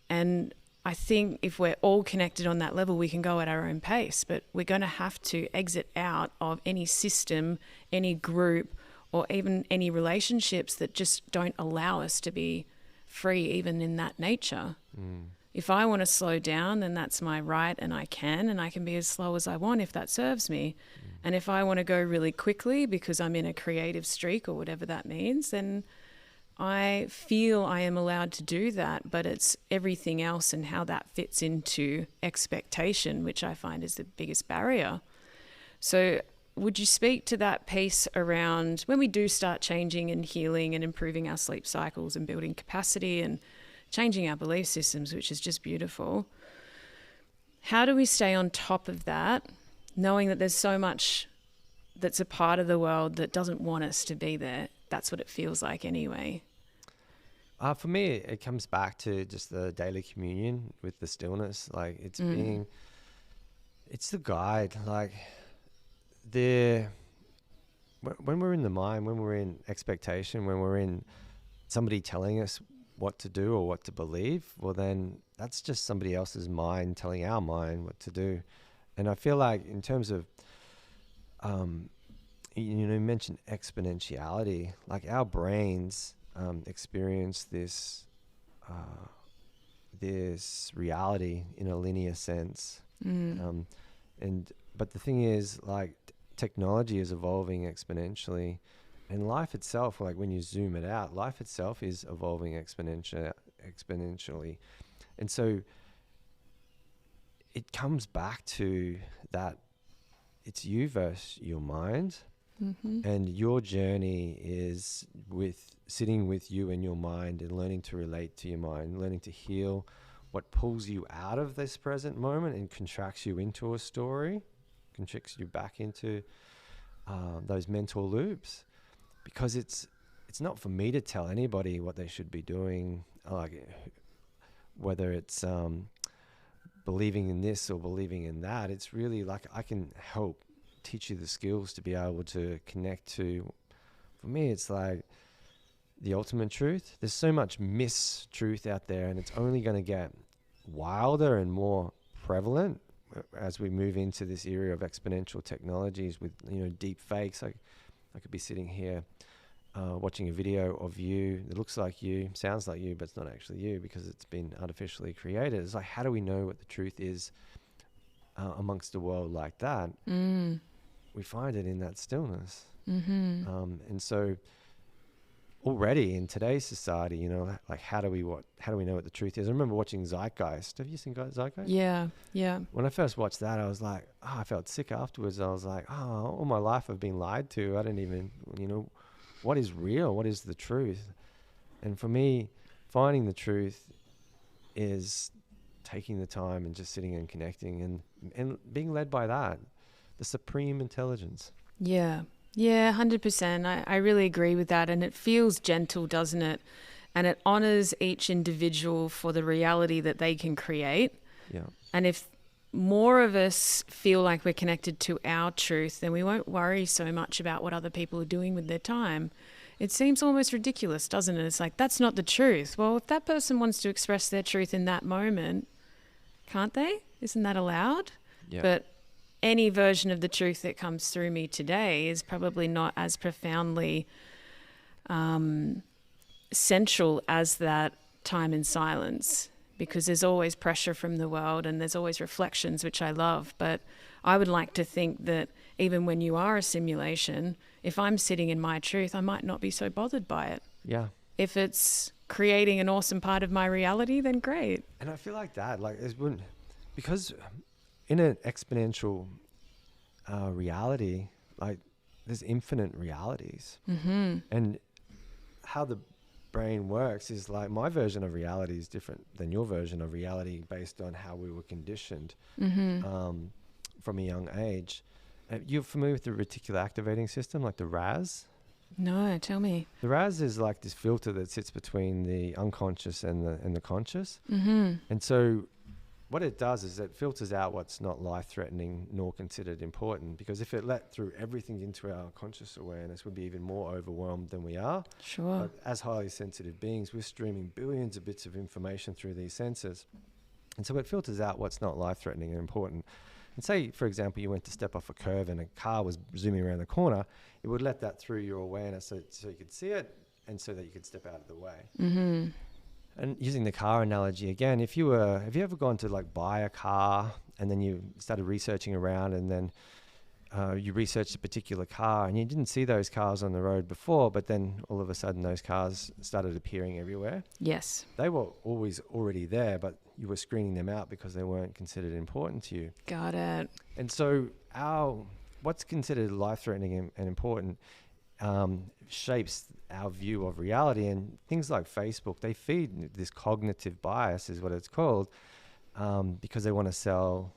And I think if we're all connected on that level, we can go at our own pace, but we're going to have to exit out of any system, any group, or even any relationships that just don't allow us to be free, even in that nature. If I want to slow down, then that's my right, and I can be as slow as I want if that serves me. And if I want to go really quickly because I'm in a creative streak or whatever that means, then I feel I am allowed to do that. But it's everything else and how that fits into expectation, which I find is the biggest barrier. So would you speak to that piece around when we do start changing and healing and improving our sleep cycles and building capacity and changing our belief systems, which is just beautiful? How do we stay on top of that, knowing that there's so much that's a part of the world that doesn't want us to be there? That's what it feels like anyway.
For me, it comes back to just the daily communion with the stillness. Like it's it's the guide. Like when we're in the mind, when we're in expectation, when we're in somebody telling us what to do or what to believe, well then that's just somebody else's mind telling our mind what to do. And I feel like in terms of you mentioned exponentiality, like our brains experience this reality in a linear sense. But the thing is, like, technology is evolving exponentially, and life itself, like when you zoom it out, life itself is evolving exponentially. And so it comes back to that it's you versus your mind. And your journey is with sitting with you and your mind and learning to relate to your mind, learning to heal what pulls you out of this present moment and contracts you into a story, contracts you back into those mental loops. Because it's not for me to tell anybody what they should be doing, like whether it's believing in this or believing in that. It's really like I can help teach you the skills to be able to connect to. For me, it's like the ultimate truth. There's so much mistruth out there, and it's only going to get wilder and more prevalent as we move into this era of exponential technologies with deep fakes. Like I could be sitting here watching a video of you that looks like you, sounds like you, but it's not actually you because it's been artificially created. It's like, how do we know what the truth is amongst a world like that? We find it in that stillness. And so already in today's society, like how do we know what the truth is? I remember watching Zeitgeist. Have you seen Zeitgeist?
Yeah.
When I first watched that, I was like, I felt sick afterwards. I was like, all my life I've been lied to. I don't even, what is real? What is the truth? And for me, finding the truth is taking the time and just sitting and connecting and being led by that, the supreme intelligence.
Yeah, 100%. I really agree with that. And it feels gentle, doesn't it? And it honors each individual for the reality that they can create.
Yeah.
And if more of us feel like we're connected to our truth, then we won't worry so much about what other people are doing with their time. It seems almost ridiculous, doesn't it? It's like, that's not the truth. Well, if that person wants to express their truth in that moment, can't they? Isn't that allowed?
Yeah.
But any version of the truth that comes through me today is probably not as profoundly central as that time in silence, because there's always pressure from the world and there's always reflections, which I love. But I would like to think that even when you are a simulation, if I'm sitting in my truth, I might not be so bothered by it.
Yeah.
If it's creating an awesome part of my reality, then great.
And I feel like that, because in an exponential reality, like there's infinite realities.
Mm-hmm.
And how the brain works is like my version of reality is different than your version of reality based on how we were conditioned from a young age. You're familiar with the reticular activating system, like the RAS?
No, tell me.
The RAS is like this filter that sits between the unconscious and the conscious.
Mm-hmm.
And so what it does is it filters out what's not life-threatening nor considered important, because if it let through everything into our conscious awareness, we'd be even more overwhelmed than we are.
Sure.
But as highly sensitive beings, we're streaming billions of bits of information through these sensors. And so it filters out what's not life-threatening and important. And say, for example, you went to step off a curve and a car was zooming around the corner, it would let that through your awareness so you could see it and so that you could step out of the way.
Mm-hmm.
And using the car analogy again, have you ever gone to like buy a car and then you started researching around and then you researched a particular car and you didn't see those cars on the road before, but then all of a sudden those cars started appearing everywhere?
Yes.
They were always already there, but you were screening them out because they weren't considered important to you.
Got it.
And so what's considered life-threatening and important shapes our view of reality. And things like Facebook, they feed this cognitive bias is what it's called, because they want to sell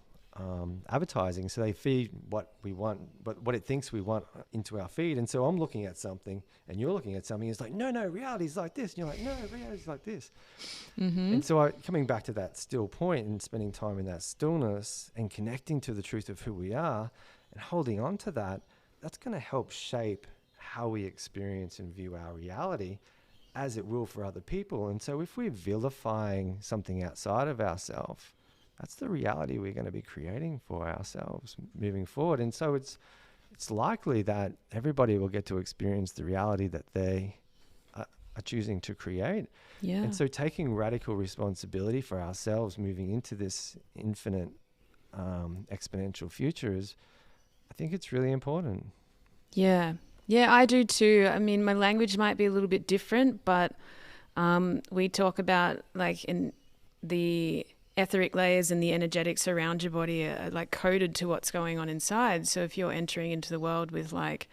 advertising. So they feed what we want, but what it thinks we want into our feed. And so I'm looking at something and you're looking at something. It's like, no, reality's like this. And you're like, no, reality's like this.
Mm-hmm.
And so coming back to that still point and spending time in that stillness and connecting to the truth of who we are and holding on to that, that's going to help shape how we experience and view our reality, as it will for other people. And so if we're vilifying something outside of ourselves, that's the reality we're going to be creating for ourselves moving forward. And so it's likely that everybody will get to experience the reality that they are choosing to create.
Yeah.
And so taking radical responsibility for ourselves moving into this infinite exponential future I think it's really important.
Yeah. Yeah, I do too. I mean, my language might be a little bit different, but we talk about like in the etheric layers and the energetics around your body are like coded to what's going on inside. So if you're entering into the world with like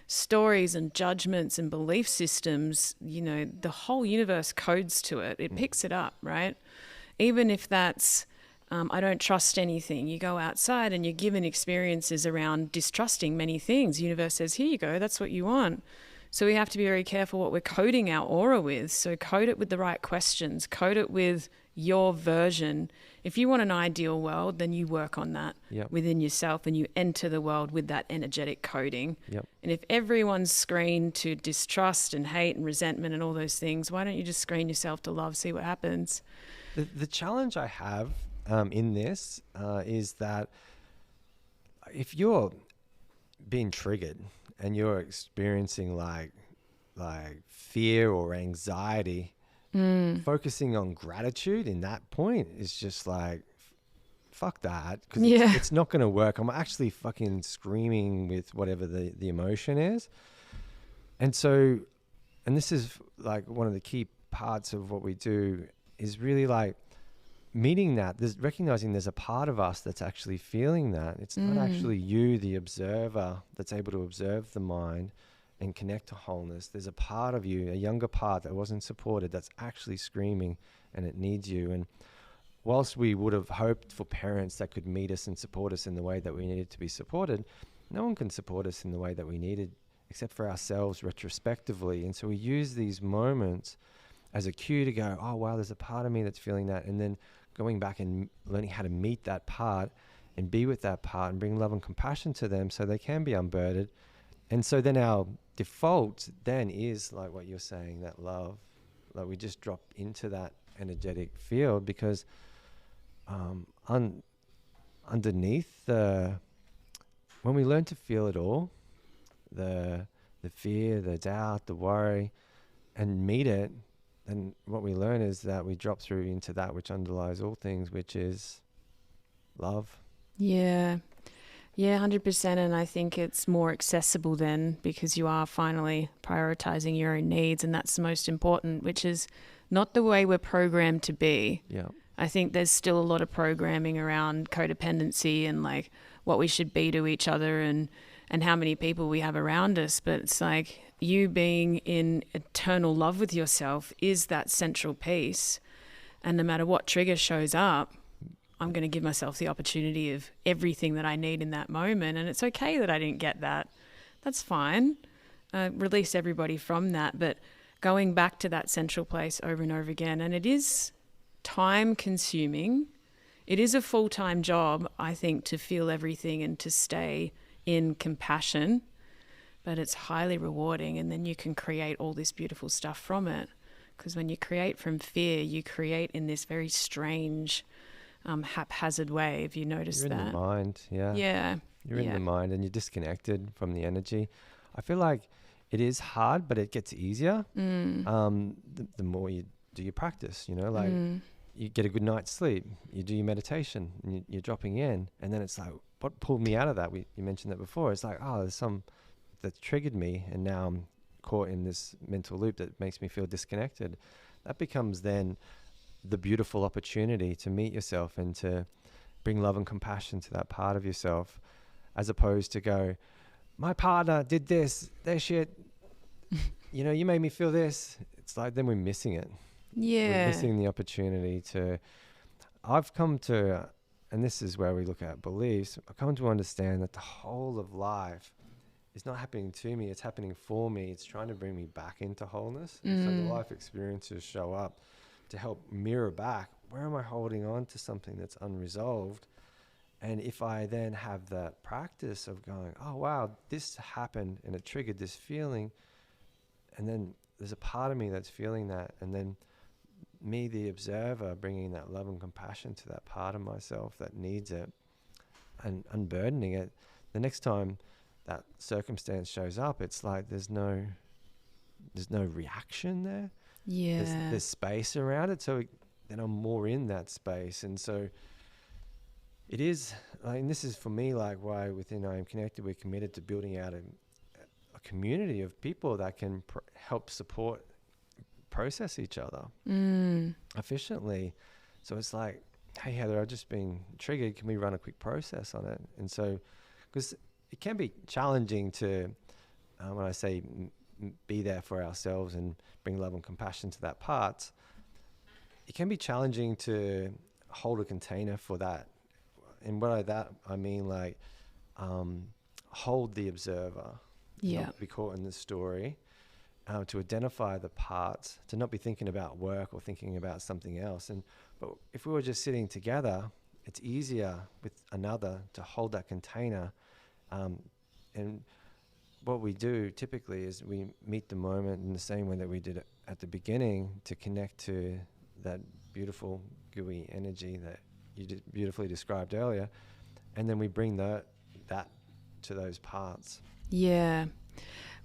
stories and judgments and belief systems, you know, the whole universe codes to it. It picks it up, right? Even if that's I don't trust anything. You go outside and you're given experiences around distrusting many things. Universe says, here you go, that's what you want. So we have to be very careful what we're coding our aura with. So code it with the right questions. Code it with your version. If you want an ideal world, then you work on that within yourself and you enter the world with that energetic coding.
Yep.
And if everyone's screened to distrust and hate and resentment and all those things, why don't you just screen yourself to love, see what happens?
The challenge I have in this is that if you're being triggered and you're experiencing like fear or anxiety, focusing on gratitude in that point is just like, fuck that, because it's not going to work. I'm actually fucking screaming with whatever the emotion is. And so, and this is like one of the key parts of what we do is really like meeting that, recognizing there's a part of us that's actually feeling that. It's not actually you, the observer, that's able to observe the mind and connect to wholeness. There's a part of you, a younger part that wasn't supported, that's actually screaming and it needs you. And whilst we would have hoped for parents that could meet us and support us in the way that we needed to be supported, no one can support us in the way that we needed except for ourselves retrospectively. And so we use these moments as a cue to go, oh wow, there's a part of me that's feeling that, and then going back and learning how to meet that part and be with that part and bring love and compassion to them so they can be unburdened. And so then our default then is like what you're saying, that love, like we just drop into that energetic field, because underneath when we learn to feel it all, the fear, the doubt, the worry, and meet it, and what we learn is that we drop through into that which underlies all things, which is love. Yeah,
100%. And I think it's more accessible then, because you are finally prioritizing your own needs. And that's the most important, which is not the way we're programmed to be.
Yeah.
I think there's still a lot of programming around codependency and like what we should be to each other and and how many people we have around us. But it's like you being in eternal love with yourself is that central piece. And no matter what trigger shows up, I'm going to give myself the opportunity of everything that I need in that moment. And it's okay that I didn't get that. That's fine. Release everybody from that. But going back to that central place over and over again. And it is time consuming. It is a full-time job, I think, to feel everything and to stay in compassion. But it's highly rewarding. And then you can create all this beautiful stuff from it. Because when you create from fear, you create in this very strange, haphazard way. Have you noticed that?
You're in the mind, yeah.
Yeah.
You're in the mind and you're disconnected from the energy. I feel like it is hard, but it gets easier the more you do your practice, you know, like you get a good night's sleep, you do your meditation, and you're dropping in. And then it's like, what pulled me out of that? You mentioned that before. It's like, there's some that triggered me, and now I'm caught in this mental loop that makes me feel disconnected. That becomes then the beautiful opportunity to meet yourself and to bring love and compassion to that part of yourself, as opposed to go, my partner did this, their shit, you know, you made me feel this. It's like, then we're missing it.
Yeah.
We're missing the opportunity to, I've come to, and this is where we look at beliefs, I've come to understand that the whole of life is not happening to me, it's happening for me. It's trying to bring me back into wholeness. So the life experiences show up to help mirror back, where am I holding on to something that's unresolved? And if I then have that practice of going, oh wow, this happened and it triggered this feeling, and then there's a part of me that's feeling that, and then me, the observer, bringing that love and compassion to that part of myself that needs it and unburdening it, the next time that circumstance shows up, it's like there's no reaction there.
Yeah.
There's space around it. So then I'm more in that space. And so it is, like, and this is for me, like, why within IAMConnected we're committed to building out a community of people that can help support, process each other efficiently. So it's like, hey Heather, I've just been triggered. Can we run a quick process on it? And so, because it can be challenging to, when I say be there for ourselves and bring love and compassion to that part, it can be challenging to hold a container for that. And I mean like hold the observer, not be caught in the story, to identify the parts, to not be thinking about work or thinking about something else. But if we were just sitting together, it's easier with another to hold that container. And what we do typically is we meet the moment in the same way that we did it at the beginning, to connect to that beautiful gooey energy that you beautifully described earlier, and then we bring that to those parts.
Yeah,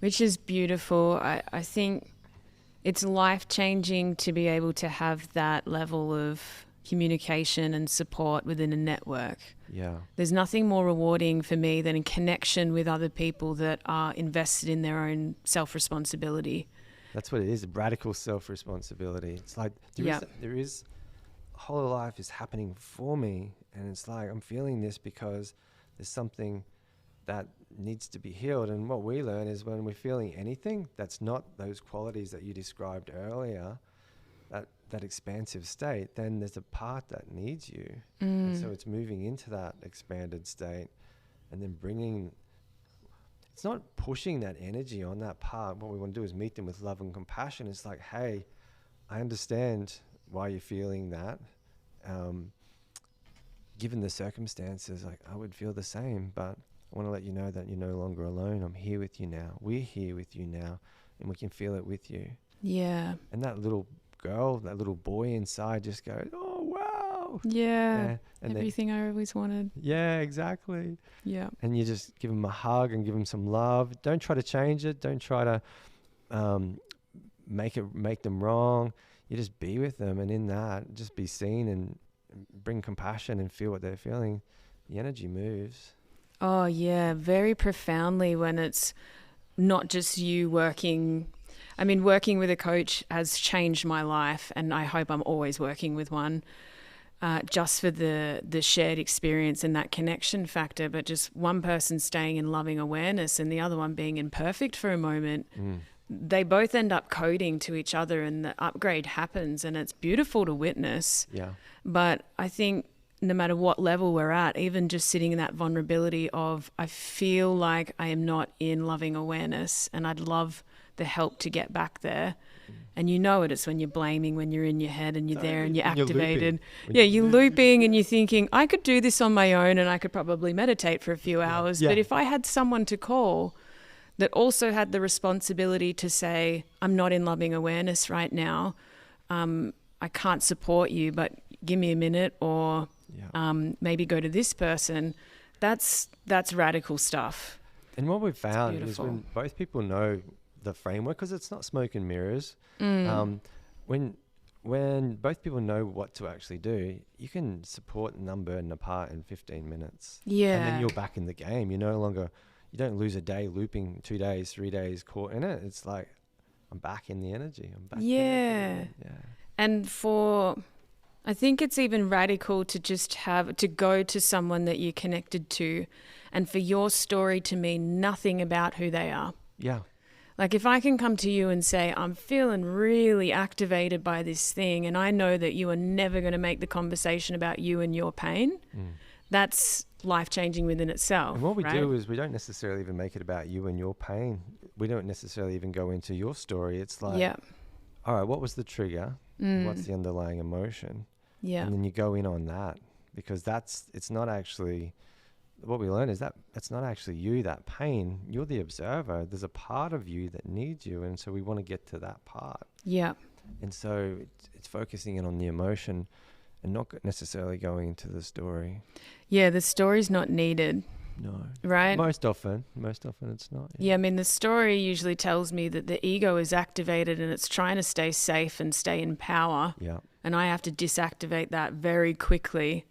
which is beautiful. I think it's life-changing to be able to have that level of communication and support within a network.
Yeah.
There's nothing more rewarding for me than a connection with other people that are invested in their own self-responsibility.
That's what it is, radical self-responsibility. It's like there is whole life is happening for me, and it's like I'm feeling this because there's something that needs to be healed. And what we learn is when we're feeling anything that's not those qualities that you described earlier, that expansive state, then there's a part that needs you. And so it's moving into that expanded state and then it's not pushing that energy on that part. What we want to do is meet them with love and compassion. It's like, hey, I understand why you're feeling that. Given the circumstances, like I would feel the same, but I want to let you know that you're no longer alone. I'm here with you now. We're here with you now, and we can feel it with you.
Yeah.
And that little girl, that little boy inside just goes, oh, wow.
Yeah.
And
everything I always wanted.
Yeah, exactly.
Yeah.
And you just give them a hug and give them some love. Don't try to change it. Don't try to make them wrong. You just be with them, and in that, just be seen and bring compassion and feel what they're feeling. The energy moves.
Oh, yeah, very profoundly when it's not just you working. I mean, working with a coach has changed my life, and I hope I'm always working with one. just for the shared experience and that connection factor, but just one person staying in loving awareness and the other one being imperfect for a moment. They both end up coding to each other and the upgrade happens, and it's beautiful to witness.
Yeah.
But I think no matter what level we're at, even just sitting in that vulnerability of, I feel like I am not in loving awareness and I'd love the help to get back there. And you know it's when you're blaming, when you're in your head and you're there and you're activated. You're looping and you're thinking, I could do this on my own and I could probably meditate for a few hours. But if I had someone to call that also had the responsibility to say, I'm not in loving awareness right now, I can't support you, but give me a minute, or maybe go to this person, that's radical stuff.
And what we've found is when both people know the framework, because it's not smoke and mirrors, when both people know what to actually do, you can support an unburden apart in 15 minutes.
Yeah.
And then you're back in the game. You don't lose a day looping, 2 days, 3 days caught in it. It's like, I'm back in the energy. I'm back. Yeah.
And I think it's even radical to just to go to someone that you're connected to and for your story to mean nothing about who they are.
Yeah.
Like if I can come to you and say, I'm feeling really activated by this thing, and I know that you are never going to make the conversation about you and your pain, that's life-changing within itself.
And what we do is we don't necessarily even make it about you and your pain. We don't necessarily even go into your story. It's like, all right, what was the trigger? What's the underlying emotion? Yeah. And then you go in on that, because it's not actually, what we learn is that it's not actually you, that pain. You're the observer. There's a part of you that needs you. And so we want to get to that part. Yeah. And so it's focusing in on the emotion and not necessarily going into the story.
Yeah, the story's not needed.
No.
Right?
Most often it's not.
Yeah, I mean, the story usually tells me that the ego is activated and it's trying to stay safe and stay in power. Yeah. And I have to disactivate that very quickly.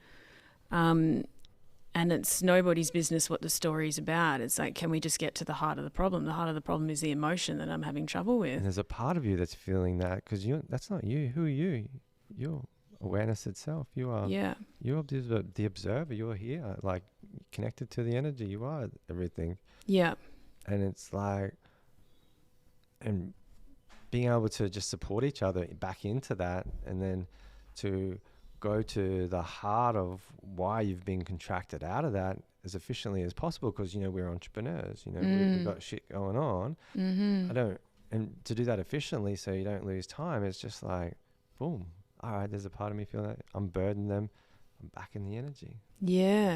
And it's nobody's business what the story's about. It's like, can we just get to the heart of the problem? The heart of the problem is the emotion that I'm having trouble with.
And there's a part of you that's feeling that, because that's not you. Who are you? You're awareness itself. You are. Yeah. You're the observer. You're here, like connected to the energy. You are everything. Yeah. And it's like, and being able to just support each other back into that, and then to go to the heart of why you've been contracted out of that as efficiently as possible, because we're entrepreneurs, we've got shit going on. And to do that efficiently so you don't lose time, it's just like, boom, all right, there's a part of me feeling that I'm burdening them, I'm back in the energy,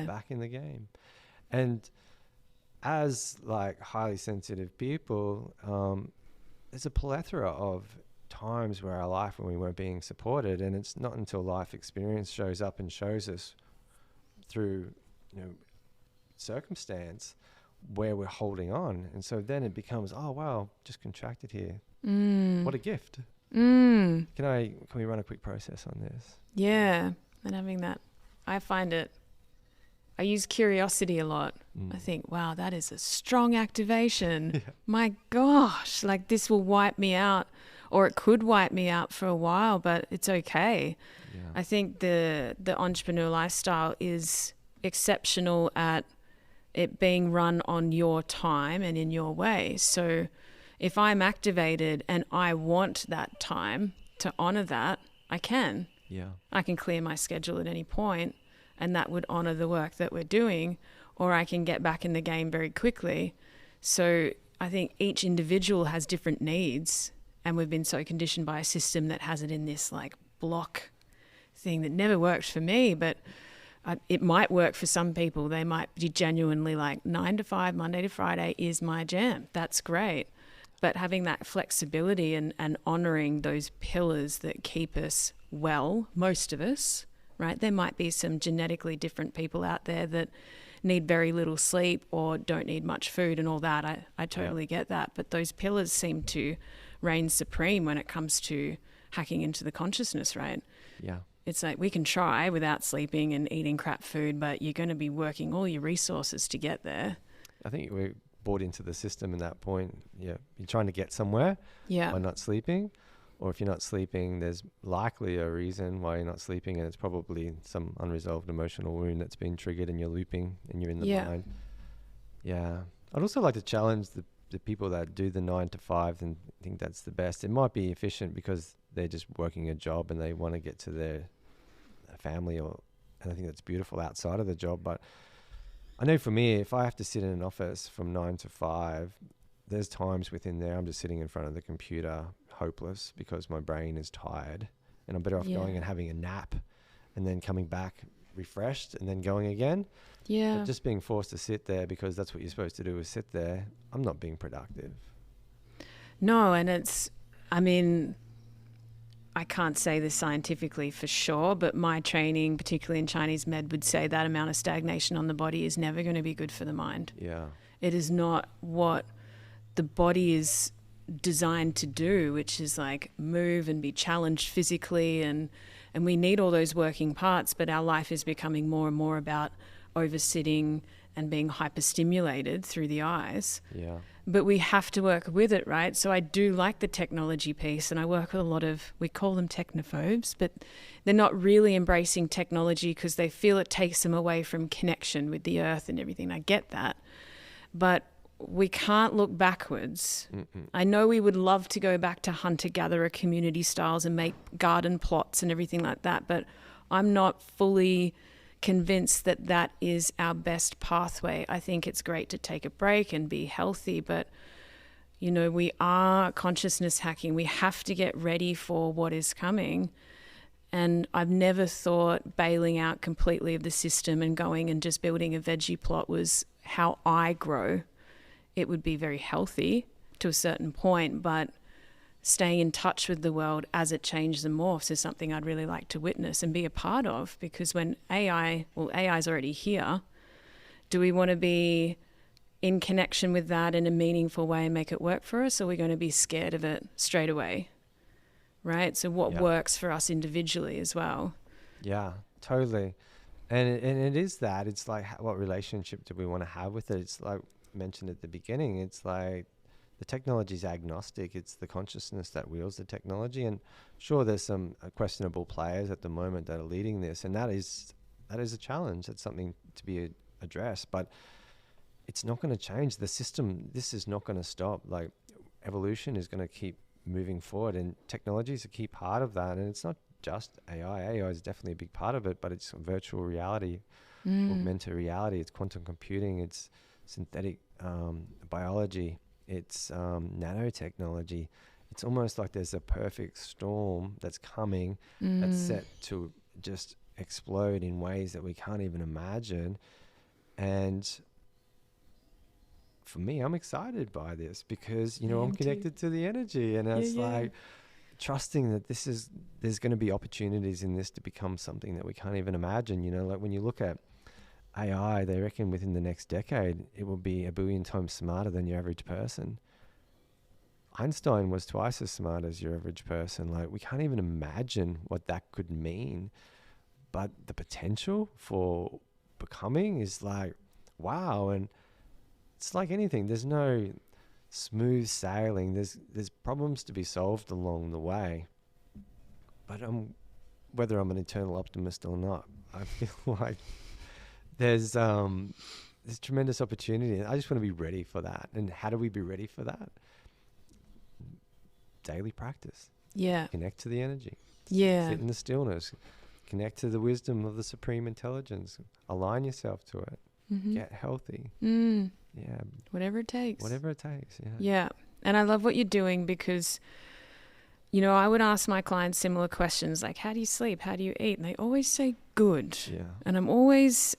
back in the game. And as like highly sensitive people, there's a plethora of times where our life when we weren't being supported, and it's not until life experience shows up and shows us through circumstance where we're holding on. And so then it becomes, oh wow, just contracted here. What a gift. Can we run a quick process on this? Yeah.
And having that, I use curiosity a lot. I think, wow, that is a strong activation. Yeah. My gosh, like this will wipe me out, or it could wipe me out for a while, but it's okay. Yeah. I think the entrepreneur lifestyle is exceptional at it being run on your time and in your way. So if I'm activated and I want that time to honor that, I can. Yeah. I can clear my schedule at any point, and that would honor the work that we're doing, or I can get back in the game very quickly. So I think each individual has different needs, and we've been so conditioned by a system that has it in this like block thing that never worked for me, but it might work for some people. They might be genuinely like 9 to 5, Monday to Friday is my jam. That's great. But having that flexibility and honoring those pillars that keep us well, most of us, right? There might be some genetically different people out there that need very little sleep or don't need much food and all that. I totally get that. But those pillars seem to reign supreme when it comes to hacking into the consciousness, right? Yeah. It's like we can try without sleeping and eating crap food, but you're going to be working all your resources to get there.
I think we're bought into the system at that point. Yeah. You're trying to get somewhere by not sleeping. or if you're not sleeping, there's likely a reason why you're not sleeping, and it's probably some unresolved emotional wound that's been triggered, and you're looping and you're in the mind. Yeah. I'd also like to challenge the people that do the 9 to 5 and think that's the best. It might be efficient because they're just working a job and they want to get to their family, and I think that's beautiful outside of the job. But I know for me, if I have to sit in an office from 9 to 5, there's times within there I'm just sitting in front of the computer hopeless because my brain is tired, and I'm better off going and having a nap and then coming back refreshed and then going again. But just being forced to sit there because that's what you're supposed to do, is sit there, I'm not being productive.
No, and I can't say this scientifically for sure, but my training, particularly in Chinese med, would say that amount of stagnation on the body is never going to be good for the mind.
Yeah.
It is not what the body is designed to do, which is like move and be challenged physically, and we need all those working parts, but our life is becoming more and more about oversitting and being hyperstimulated through the eyes.
Yeah.
But we have to work with it, right? So I do like the technology piece, and I work with a lot of, we call them technophobes, but they're not really embracing technology because they feel it takes them away from connection with the earth and everything. I get that. But we can't look backwards. I know we would love to go back to hunter-gatherer community styles and make garden plots and everything like that, but I'm not fully convinced that that is our best pathway. I think it's great to take a break and be healthy, but we are consciousness hacking. We have to get ready for what is coming. And I've never thought bailing out completely of the system and going and just building a veggie plot was how I grow. It would be very healthy to a certain point, but staying in touch with the world as it changes and morphs is something I'd really like to witness and be a part of, because when AI is already here, do we want to be in connection with that in a meaningful way and make it work for us, or are we going to be scared of it straight away? Right? So what works for us individually as well? Yeah,
totally. And it is that. It's like, what relationship do we want to have with it? It's like mentioned at the beginning, it's like the technology is agnostic. It's the consciousness that wields the technology. And sure, there's some questionable players at the moment that are leading this, and that is a challenge. That's something to be addressed, but it's not going to change the system. This is not going to stop. Like, evolution is going to keep moving forward, and technology is a key part of that. And it's not just AI. AI is definitely a big part of it, but it's virtual reality, augmented reality, it's quantum computing, it's synthetic biology, it's nanotechnology. It's almost like there's a perfect storm that's coming that's set to just explode in ways that we can't even imagine. And for me, I'm excited by this because, I'm connected to the energy, and it's like trusting that there's going to be opportunities in this to become something that we can't even imagine. Like when you look at AI, they reckon within the next decade, it will be 1 billion times smarter than your average person. Einstein was twice as smart as your average person. Like, we can't even imagine what that could mean, but the potential for becoming is like, wow. And it's like anything. There's no smooth sailing. There's problems to be solved along the way. But whether I'm an eternal optimist or not, I feel like there's tremendous opportunity. I just want to be ready for that. And how do we be ready for that? Daily practice.
Yeah.
Connect to the energy.
Yeah.
Sit in the stillness. Connect to the wisdom of the supreme intelligence. Align yourself to it. Get healthy. Yeah.
Whatever it takes.
Whatever it takes. Yeah.
Yeah. And I love what you're doing because, I would ask my clients similar questions like, how do you sleep? How do you eat? And they always say good.
Yeah.
And I'm always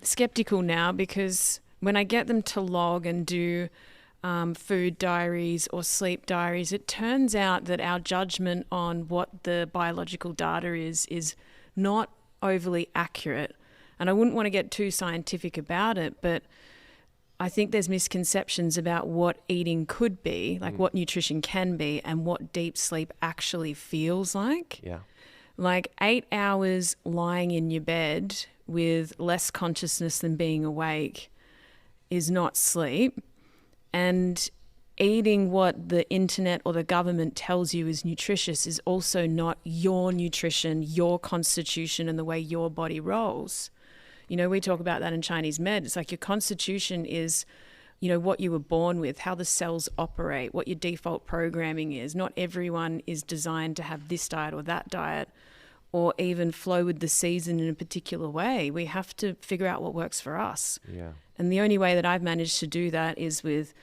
skeptical now, because when I get them to log and do food diaries or sleep diaries, it turns out that our judgment on what the biological data is not overly accurate. And I wouldn't want to get too scientific about it, but I think there's misconceptions about what eating could be, like what nutrition can be, and what deep sleep actually feels like.
Yeah.
Like 8 hours lying in your bed with less consciousness than being awake is not sleep. And eating what the internet or the government tells you is nutritious is also not your nutrition, your constitution, and the way your body rolls. You know, we talk about that in Chinese med. It's like your constitution is, you know, what you were born with, how the cells operate, what your default programming is. Not everyone is designed to have this diet or that diet, or even flow with the season in a particular way. We have to figure out what works for us.
Yeah.
And the only way that I've managed to do that is with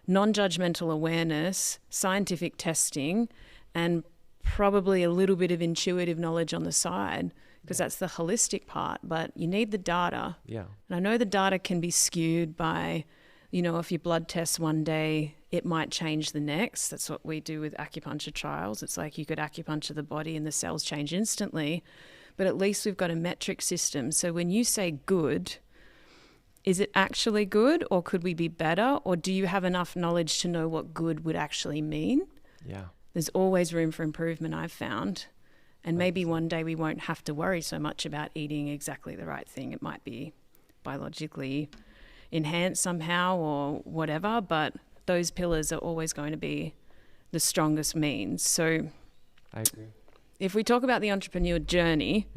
non-judgmental awareness, scientific testing, and probably a little bit of intuitive knowledge on the side, because that's the holistic part. But you need the data.
Yeah.
And I know the data can be skewed by, you know, if your blood tests one day, it might change the next. That's what we do with acupuncture trials. It's like you could acupuncture the body and the cells change instantly. But at least we've got a metric system. So when you say good, is it actually good, or could we be better? Or do you have enough knowledge to know what good would actually mean?
Yeah.
There's always room for improvement, I've found. And maybe one day we won't have to worry so much about eating exactly the right thing. It might be biologically enhanced somehow or whatever, but those pillars are always going to be the strongest means. So
I agree.
if we talk about the entrepreneur journey,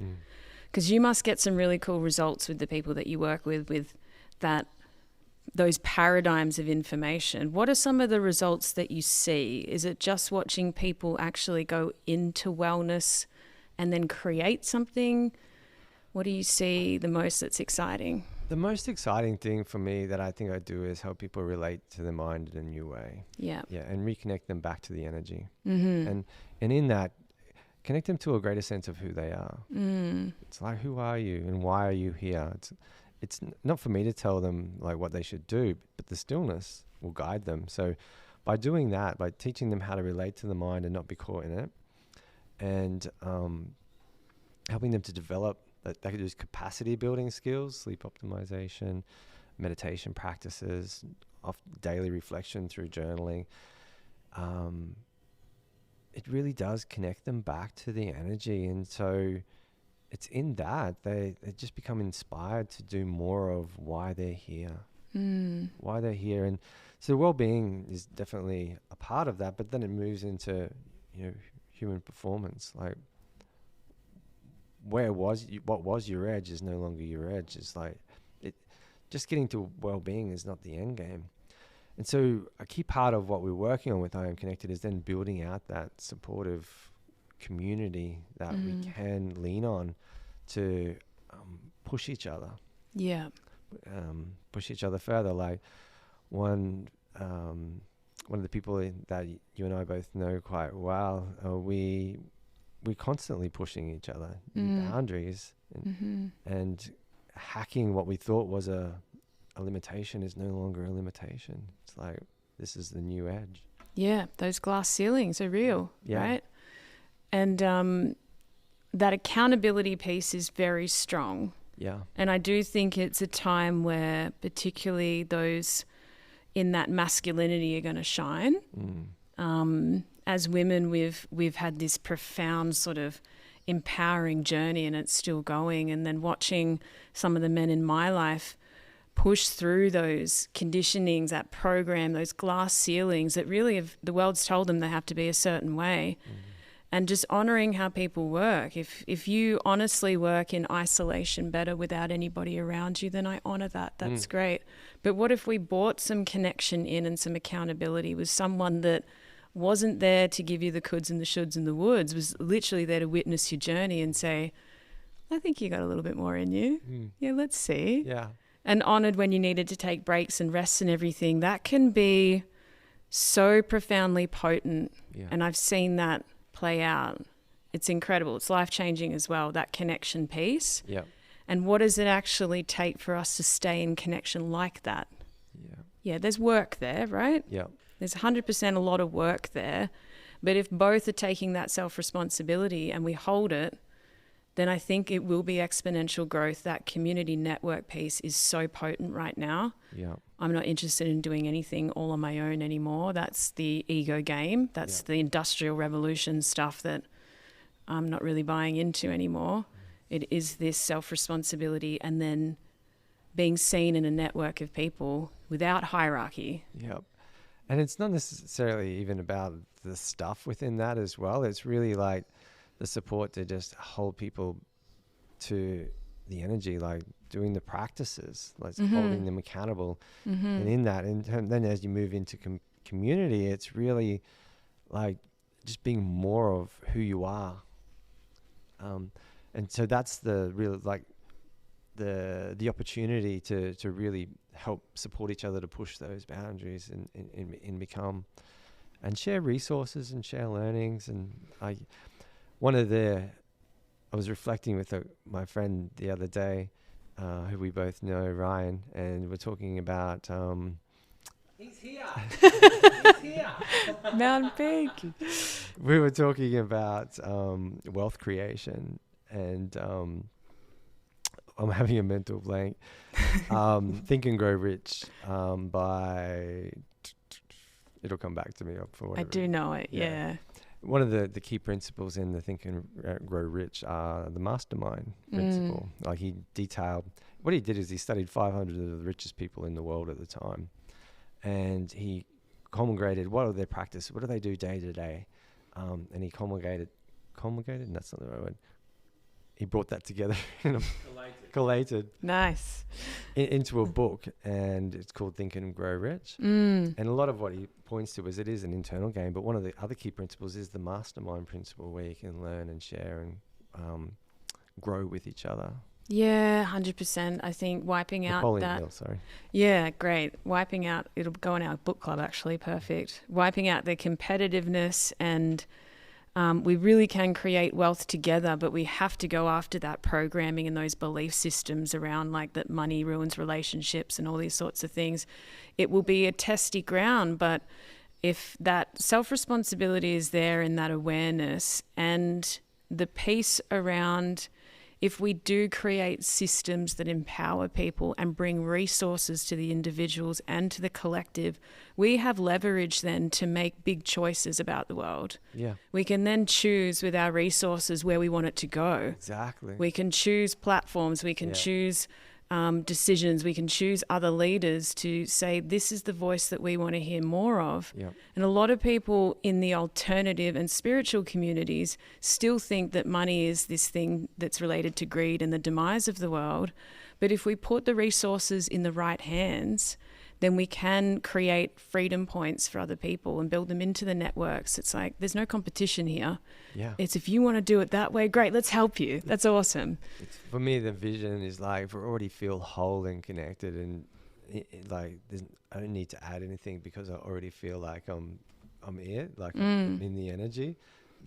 because you must get some really cool results with the people that you work with that, those paradigms of information. What are some of the results that you see? Is it just watching people actually go into wellness and then create something? What do you see the most that's exciting?
The most exciting thing for me that I think I do is help people relate to the mind in a new way.
Yeah.
Yeah, and reconnect them back to the energy.
Mm-hmm.
And in that, connect them to a greater sense of who they are. It's like, who are you and why are you here? It's not for me to tell them like what they should do, but the stillness will guide them. So by doing that, by teaching them how to relate to the mind and not be caught in it, and helping them to develop that they could use capacity building skills, sleep optimization, meditation practices, daily reflection through journaling. It really does connect them back to the energy. And so it's in that they just become inspired to do more of why they're here, why they're here. And so well-being is definitely a part of that, but then it moves into, you know, human performance. Like, what was your edge is no longer your edge. It's like, just getting to well-being is not the end game. And so a key part of what we're working on with IAMConnected is then building out that supportive community that we can lean on to push each other.
Yeah.
Push each other further. Like one of the people that you and I both know quite well, we're constantly pushing each other in boundaries and hacking what we thought was a limitation is no longer a limitation. It's like, this is the new edge.
Yeah, those glass ceilings are real, right? And that accountability piece is very strong.
Yeah. And
I do think it's a time where particularly those in that masculinity are going to shine. As women, we've had this profound sort of empowering journey, and it's still going. And then watching some of the men in my life push through those conditionings, that program, those glass ceilings that really the world's told them they have to be a certain way. And just honoring how people work. If you honestly work in isolation better without anybody around you, then I honor that. That's great. But what if we brought some connection in and some accountability with someone that wasn't there to give you the coulds and the shoulds and the woulds, was literally there to witness your journey and say, I think you got a little bit more in you. Yeah, let's see.
Yeah.
And honored when you needed to take breaks and rests and everything. That can be so profoundly potent. Yeah. And I've seen that play out. It's incredible. It's life-changing as well, that connection piece.
Yeah.
And what does it actually take for us to stay in connection like that? Yeah, there's work there, right?
Yeah.
There's 100% a lot of work there. But if both are taking that self-responsibility and we hold it, then I think it will be exponential growth. That community network piece is so potent right now. Yeah. I'm not interested in doing anything all on my own anymore. That's the ego game. That's the industrial revolution stuff that I'm not really buying into anymore. It is this self-responsibility and then being seen in a network of people without hierarchy.
Yep. And it's not necessarily even about the stuff within that as well. It's really like the support to just hold people to the energy, like doing the practices, like holding them accountable. And in that, and then as you move into community, it's really like just being more of who you are. And so that's the real, like the opportunity to really help support each other to push those boundaries and become and share resources and share learnings. And I was reflecting with my friend the other day, who we both know, Ryan, and we're talking about he's here. He's here.
Mountain Peak.
We were talking about wealth creation, and I'm having a mental blank. Think and Grow Rich by it'll come back to me for whatever.
I do know it. Yeah.
One of the key principles in the Think and Grow Rich are the mastermind principle. Like he detailed, what he did is he studied 500 of the richest people in the world at the time, and he culminated what are their practice, what do they do day to day, and he culminated, and that's not the right word. He brought that together in collated
Nice.
into a book, and it's called Think and Grow Rich. And a lot of what he points to is it is an internal game, but one of the other key principles is the mastermind principle, where you can learn and share and grow with each other.
Yeah, 100%. I think wiping out
Napoleon
that.
Hill, sorry.
Yeah, great. Wiping out, it'll go in our book club actually, perfect. Wiping out the competitiveness, and we really can create wealth together, but we have to go after that programming and those belief systems around like that money ruins relationships and all these sorts of things. It will be a testy ground, but if that self-responsibility is there in that awareness and the piece around, if we do create systems that empower people and bring resources to the individuals and to the collective, we have leverage then to make big choices about the world.
Yeah.
We can then choose with our resources where we want it to go.
Exactly.
We can choose platforms, we can choose decisions, we can choose other leaders to say, this is the voice that we want to hear more of.
Yep.
And a lot of people in the alternative and spiritual communities still think that money is this thing that's related to greed and the demise of the world. But if we put the resources in the right hands, then we can create freedom points for other people and build them into the networks. It's like, there's no competition here.
Yeah.
It's if you want to do it that way, great, let's help you. That's awesome.
For me, the vision is like, if I already feel whole and connected, and I don't need to add anything because I already feel like I'm it, like I'm in the energy.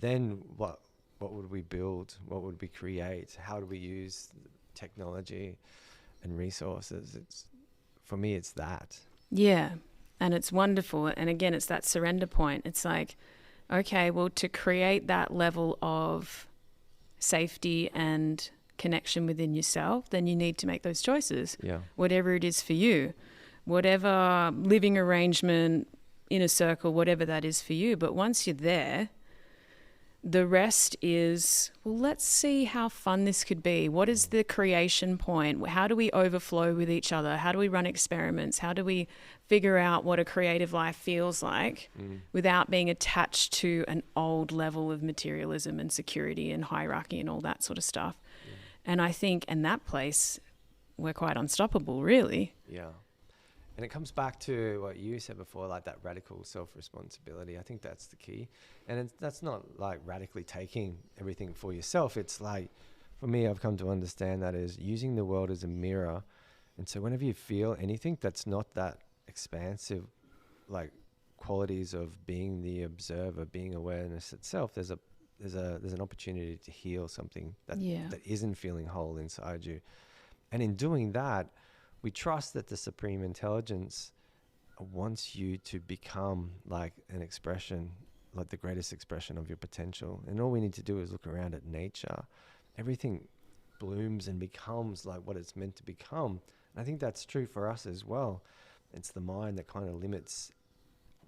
Then what would we build? What would we create? How do we use technology and resources? For me, it's that.
Yeah. And it's wonderful. And again, it's that surrender point. It's like, okay, well, to create that level of safety and connection within yourself, then you need to make those choices.
Yeah.
Whatever it is for you, whatever living arrangement, inner circle, whatever that is for you. But once you're there, the rest is, well, let's see how fun this could be. What is the creation point? How do we overflow with each other? How do we run experiments? How do we figure out what a creative life feels like without being attached to an old level of materialism and security and hierarchy and all that sort of stuff? Yeah. And I think in that place, we're quite unstoppable, really.
Yeah. And it comes back to what you said before, like that radical self-responsibility. I think that's the key. And that's not like radically taking everything for yourself. It's like, for me, I've come to understand that is using the world as a mirror. And so whenever you feel anything that's not that expansive, like qualities of being the observer, being awareness itself, there's an opportunity to heal something that isn't feeling whole inside you. And in doing that, we trust that the Supreme Intelligence wants you to become like an expression, like the greatest expression of your potential. And all we need to do is look around at nature. Everything blooms and becomes like what it's meant to become. And I think that's true for us as well. It's the mind that kind of limits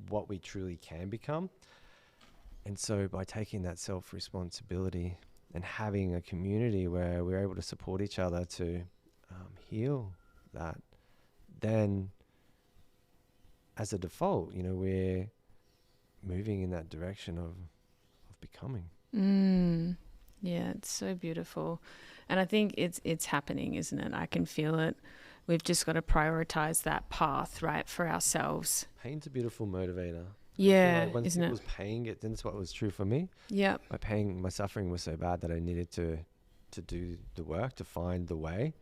what we truly can become. And so by taking that self-responsibility and having a community where we're able to support each other to heal that, then as a default, we're moving in that direction of becoming.
Yeah, it's so beautiful. And I think it's happening, isn't it? I can feel it. We've just got to prioritize that path, right, for ourselves.
Pain's a beautiful motivator.
Yeah,
When
isn't
people
it?
was paying it, that's what was true for me.
Yeah.
My suffering was so bad that I needed to do the work, to find the way.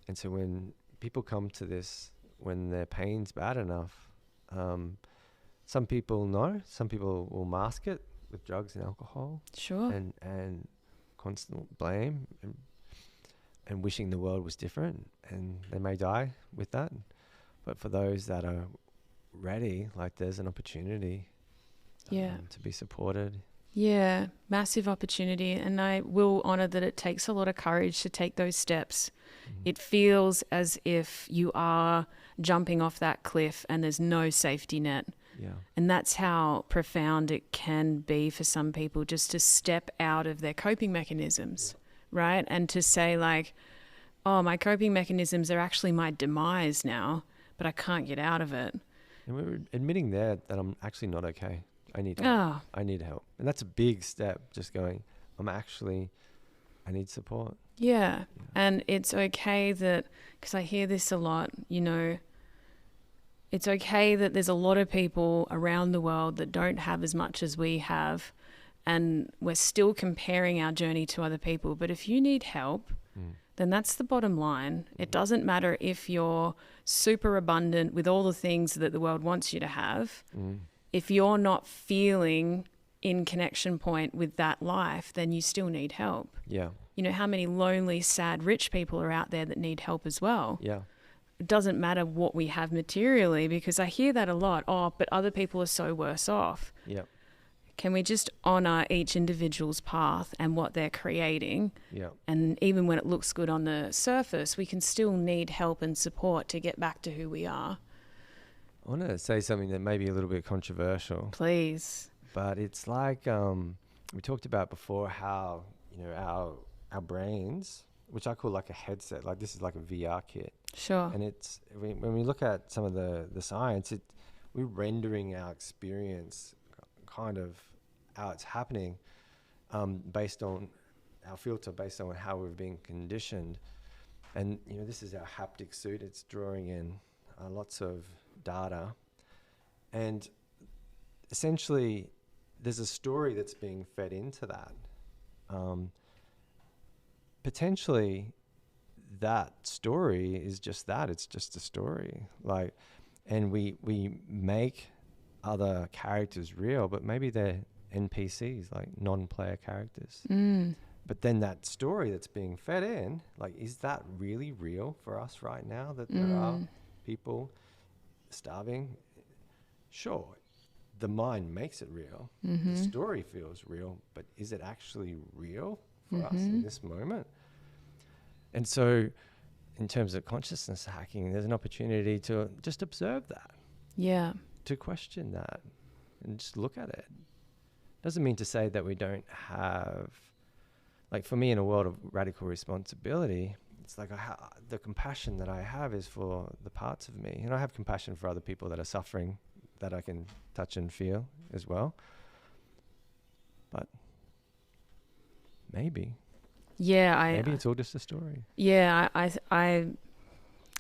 And so when people come to this, when their pain's bad enough, some people know, some people will mask it with drugs and alcohol.
Sure.
And constant blame and wishing the world was different, and they may die with that. But for those that are ready, like, there's an opportunity to be supported.
Yeah, massive opportunity. And I will honor that it takes a lot of courage to take those steps. It feels as if you are jumping off that cliff and there's no safety net.
Yeah.
And that's how profound it can be for some people, just to step out of their coping mechanisms, right? And to say, like, oh, my coping mechanisms are actually my demise now, but I can't get out of it.
And we're admitting there that I'm actually not okay. I need help. I need help. And that's a big step, just going, I need support.
Yeah. And it's okay that, because I hear this a lot, it's okay that there's a lot of people around the world that don't have as much as we have, and we're still comparing our journey to other people. But if you need help, then that's the bottom line. It doesn't matter if you're super abundant with all the things that the world wants you to have. If you're not feeling in connection point with that life, then you still need help.
Yeah.
How many lonely, sad, rich people are out there that need help as well?
Yeah.
It doesn't matter what we have materially, because I hear that a lot. Oh, but other people are so worse off.
Yeah.
Can we just honor each individual's path and what they're creating?
Yeah.
And even when it looks good on the surface, we can still need help and support to get back to who we are.
I want to say something that may be a little bit controversial.
Please.
But it's like we talked about before, how our brains, which I call like a headset, like this is like a VR kit.
Sure.
And it's when we look at some of the science, we're rendering our experience kind of how it's happening based on our filter, based on how we've been conditioned. And this is our haptic suit. It's drawing in lots of data, and essentially there's a story that's being fed into that. Potentially that story is just that, it's just a story. Like, and we make other characters real, but maybe they're NPCs, like non-player characters. But then that story that's being fed in, like, is that really real for us right now, that there are people starving? Sure, the mind makes it real. The story feels real, but is it actually real for us in this moment? And so in terms of consciousness hacking, there's an opportunity to just observe that.
Yeah.
To question that and just look at it. Doesn't mean to say that we don't have, like, for me, in a world of radical responsibility, it's like the compassion that I have is for the parts of me. And I have compassion for other people that are suffering, that I can touch and feel as well. But maybe.
Yeah,
maybe it's all just a story.
Yeah,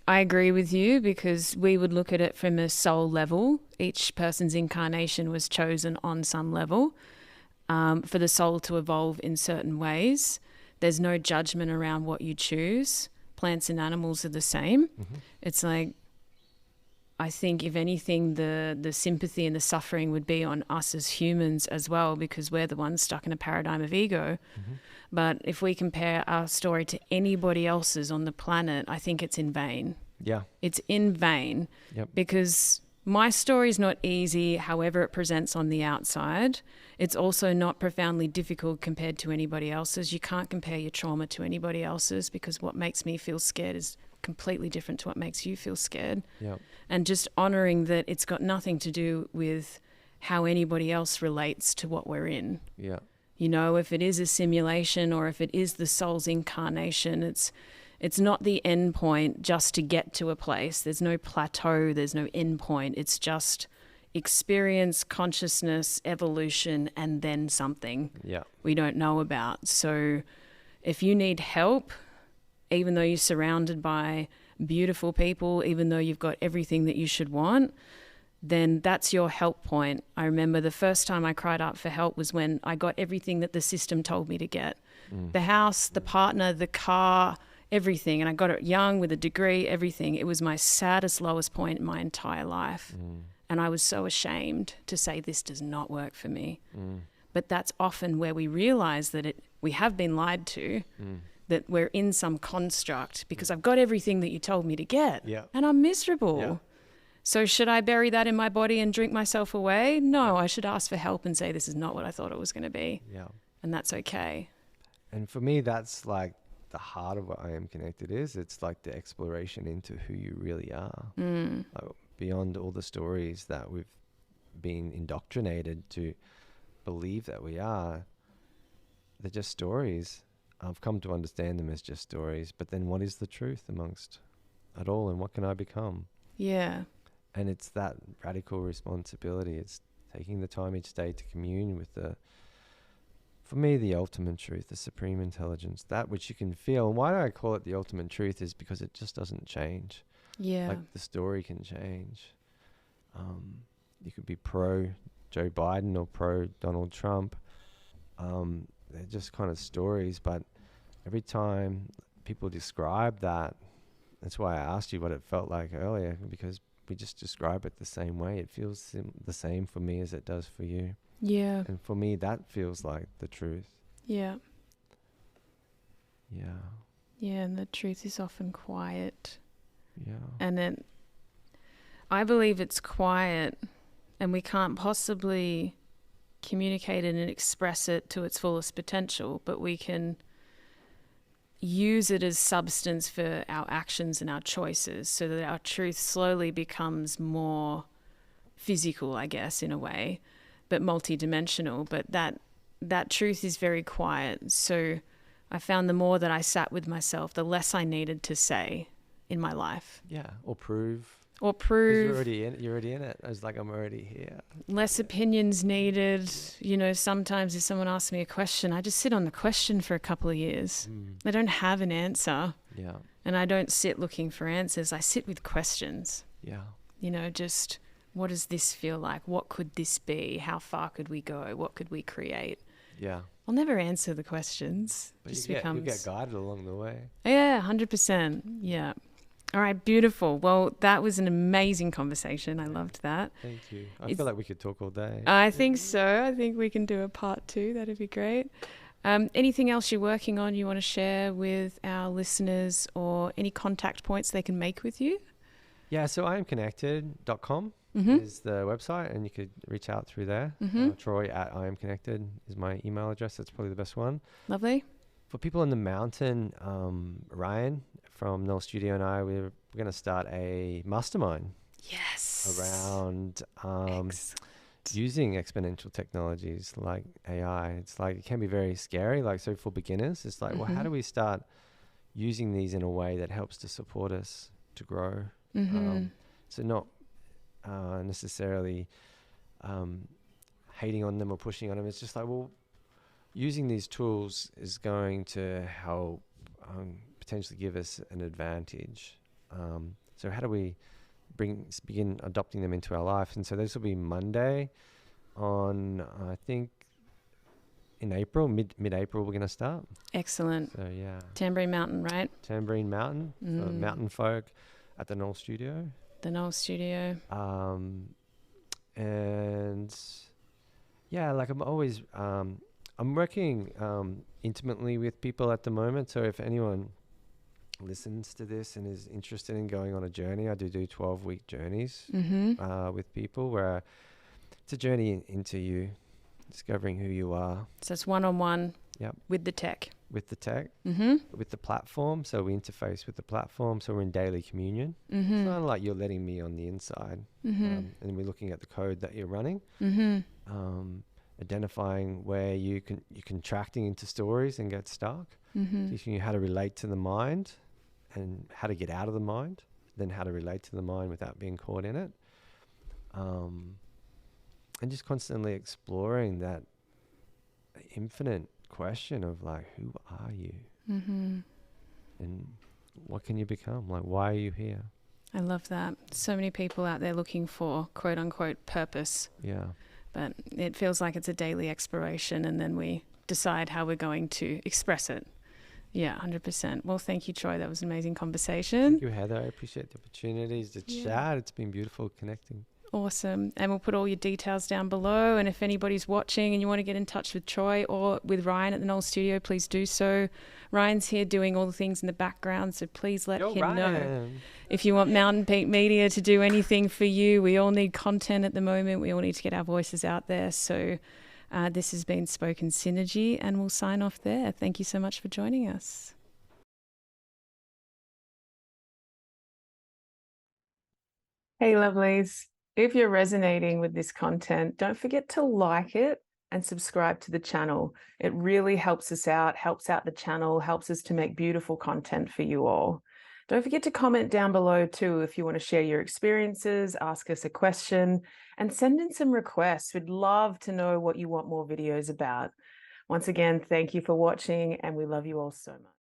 I agree with you, because we would look at it from a soul level. Each person's incarnation was chosen on some level for the soul to evolve in certain ways. There's no judgment around what you choose. Plants and animals are the same. It's like, I think if anything, the sympathy and the suffering would be on us as humans as well, because we're the ones stuck in a paradigm of ego. But if we compare our story to anybody else's on the planet, I think it's in vain.
Yeah.
It's in vain.
Yep.
Because my story is not easy, however it presents on the outside. It's also not profoundly difficult compared to anybody else's. You can't compare your trauma to anybody else's, because what makes me feel scared is completely different to what makes you feel scared.
Yep.
And just honoring that it's got nothing to do with how anybody else relates to what we're in.
Yeah.
If it is a simulation or if it is the soul's incarnation, It's not the end point just to get to a place. There's no plateau, there's no end point. It's just experience, consciousness, evolution, and then something we don't know about. So if you need help, even though you're surrounded by beautiful people, even though you've got everything that you should want, then that's your help point. I remember the first time I cried out for help was when I got everything that the system told me to get. The house, the partner, the car, everything. And I got it young with a degree, everything. It was my saddest, lowest point in my entire life. And I was so ashamed to say, this does not work for me. But that's often where we realize that we have been lied to, that we're in some construct because I've got everything that you told me to get and I'm miserable. So should I bury that in my body and drink myself away? No, I should ask for help and say, this is not what I thought it was going to be. And that's okay.
And for me, that's like the heart of what I Am Connected is. It's like the exploration into who you really are. Like, beyond all the stories that we've been indoctrinated to believe that we are, they're just stories. I've come to understand them as just stories. But then what is the truth amongst it all, and what can I become?
Yeah.
And it's that radical responsibility. It's taking the time each day to commune with for me, the ultimate truth, the supreme intelligence, that which you can feel. And why do I call it the ultimate truth is because it just doesn't change.
Yeah.
Like the story can change. You could be pro Joe Biden or pro Donald Trump. They're just kind of stories, but every time people describe that, that's why I asked you what it felt like earlier, because we just describe it the same way. It feels the same for me as it does for you.
Yeah.
And for me, that feels like the truth.
Yeah.
Yeah.
Yeah, and the truth is often quiet.
Yeah.
And I believe it's quiet, and we can't possibly communicate it and express it to its fullest potential, but we can use it as substance for our actions and our choices so that our truth slowly becomes more physical, I guess, in a way, but multidimensional. But that truth is very quiet. So I found the more that I sat with myself, the less I needed to say in my life.
Yeah. Or prove. 'Cause you're already in it. I was like, I'm already here.
Less opinions needed. You know, sometimes if someone asks me a question, I just sit on the question for a couple of years. They don't have an answer.
Yeah.
And I don't sit looking for answers. I sit with questions.
Yeah.
You know, just what does this feel like? What could this be? How far could we go? What could we create?
Yeah.
I'll never answer the questions.
But you get guided along the way.
Yeah, 100%. Yeah. All right, beautiful. Well, that was an amazing conversation. I loved that.
Thank you. I feel like we could talk all day.
I think so. I think we can do a part 2. That'd be great. Anything else you're working on you want to share with our listeners, or any contact points they can make with you?
Yeah, so IAMConnected.com is the website, and you could reach out through there. Troy at IAMConnected is my email address. That's probably the best one.
Lovely.
For people in the mountain, Ryan from Null Studio and I, we're going to start a mastermind.
Yes.
Around using exponential technologies like AI. It's like, it can be very scary. Like, so for beginners, it's like, well, how do we start using these in a way that helps to support us to grow? So not necessarily hating on them or pushing on them. It's just like, well, using these tools is going to help potentially give us an advantage. So how do we begin adopting them into our life? And so this will be Monday on, I think, in April, mid-April we're going to start.
Excellent.
So yeah.
Tambourine Mountain, right?
Tambourine Mountain, for mountain folk at the Null Studio.
The Null Studio.
And yeah, like I'm always, I'm working intimately with people at the moment. So if anyone listens to this and is interested in going on a journey, I do 12-week journeys with people, where it's a journey into you, discovering who you are.
So it's one-on-one.
Yep.
With the tech.
With the tech. With the platform. So we interface with the platform. So we're in daily communion. It's kind of like you're letting me on the inside. And we're looking at the code that you're running. Identifying where you're contracting into stories and get stuck. Teaching you how to relate to the mind and how to get out of the mind, then how to relate to the mind without being caught in it. And just constantly exploring that infinite question of like, who are you?
Mm-hmm.
And what can you become? Like, why are you here?
I love that. So many people out there looking for quote unquote purpose.
Yeah.
But it feels like it's a daily exploration, and then we decide how we're going to express it. Yeah, 100%. Well, thank you, Troy. That was an amazing conversation.
Thank you, Heather. I appreciate the opportunities to chat. It's been beautiful connecting.
Awesome. And we'll put all your details down below. And if anybody's watching and you want to get in touch with Troy or with Ryan at the Knoll Studio, please do so. Ryan's here doing all the things in the background, so please let him know. If you want Mountain Peak Media to do anything for you, we all need content at the moment. We all need to get our voices out there. So this has been Spoken Synergy, and we'll sign off there. Thank you so much for joining us. Hey, lovelies. If you're resonating with this content, don't forget to like it and subscribe to the channel. It really helps us out, helps out the channel, helps us to make beautiful content for you all. Don't forget to comment down below too if you want to share your experiences, ask us a question, and send in some requests. We'd love to know what you want more videos about. Once again, thank you for watching, and we love you all so much.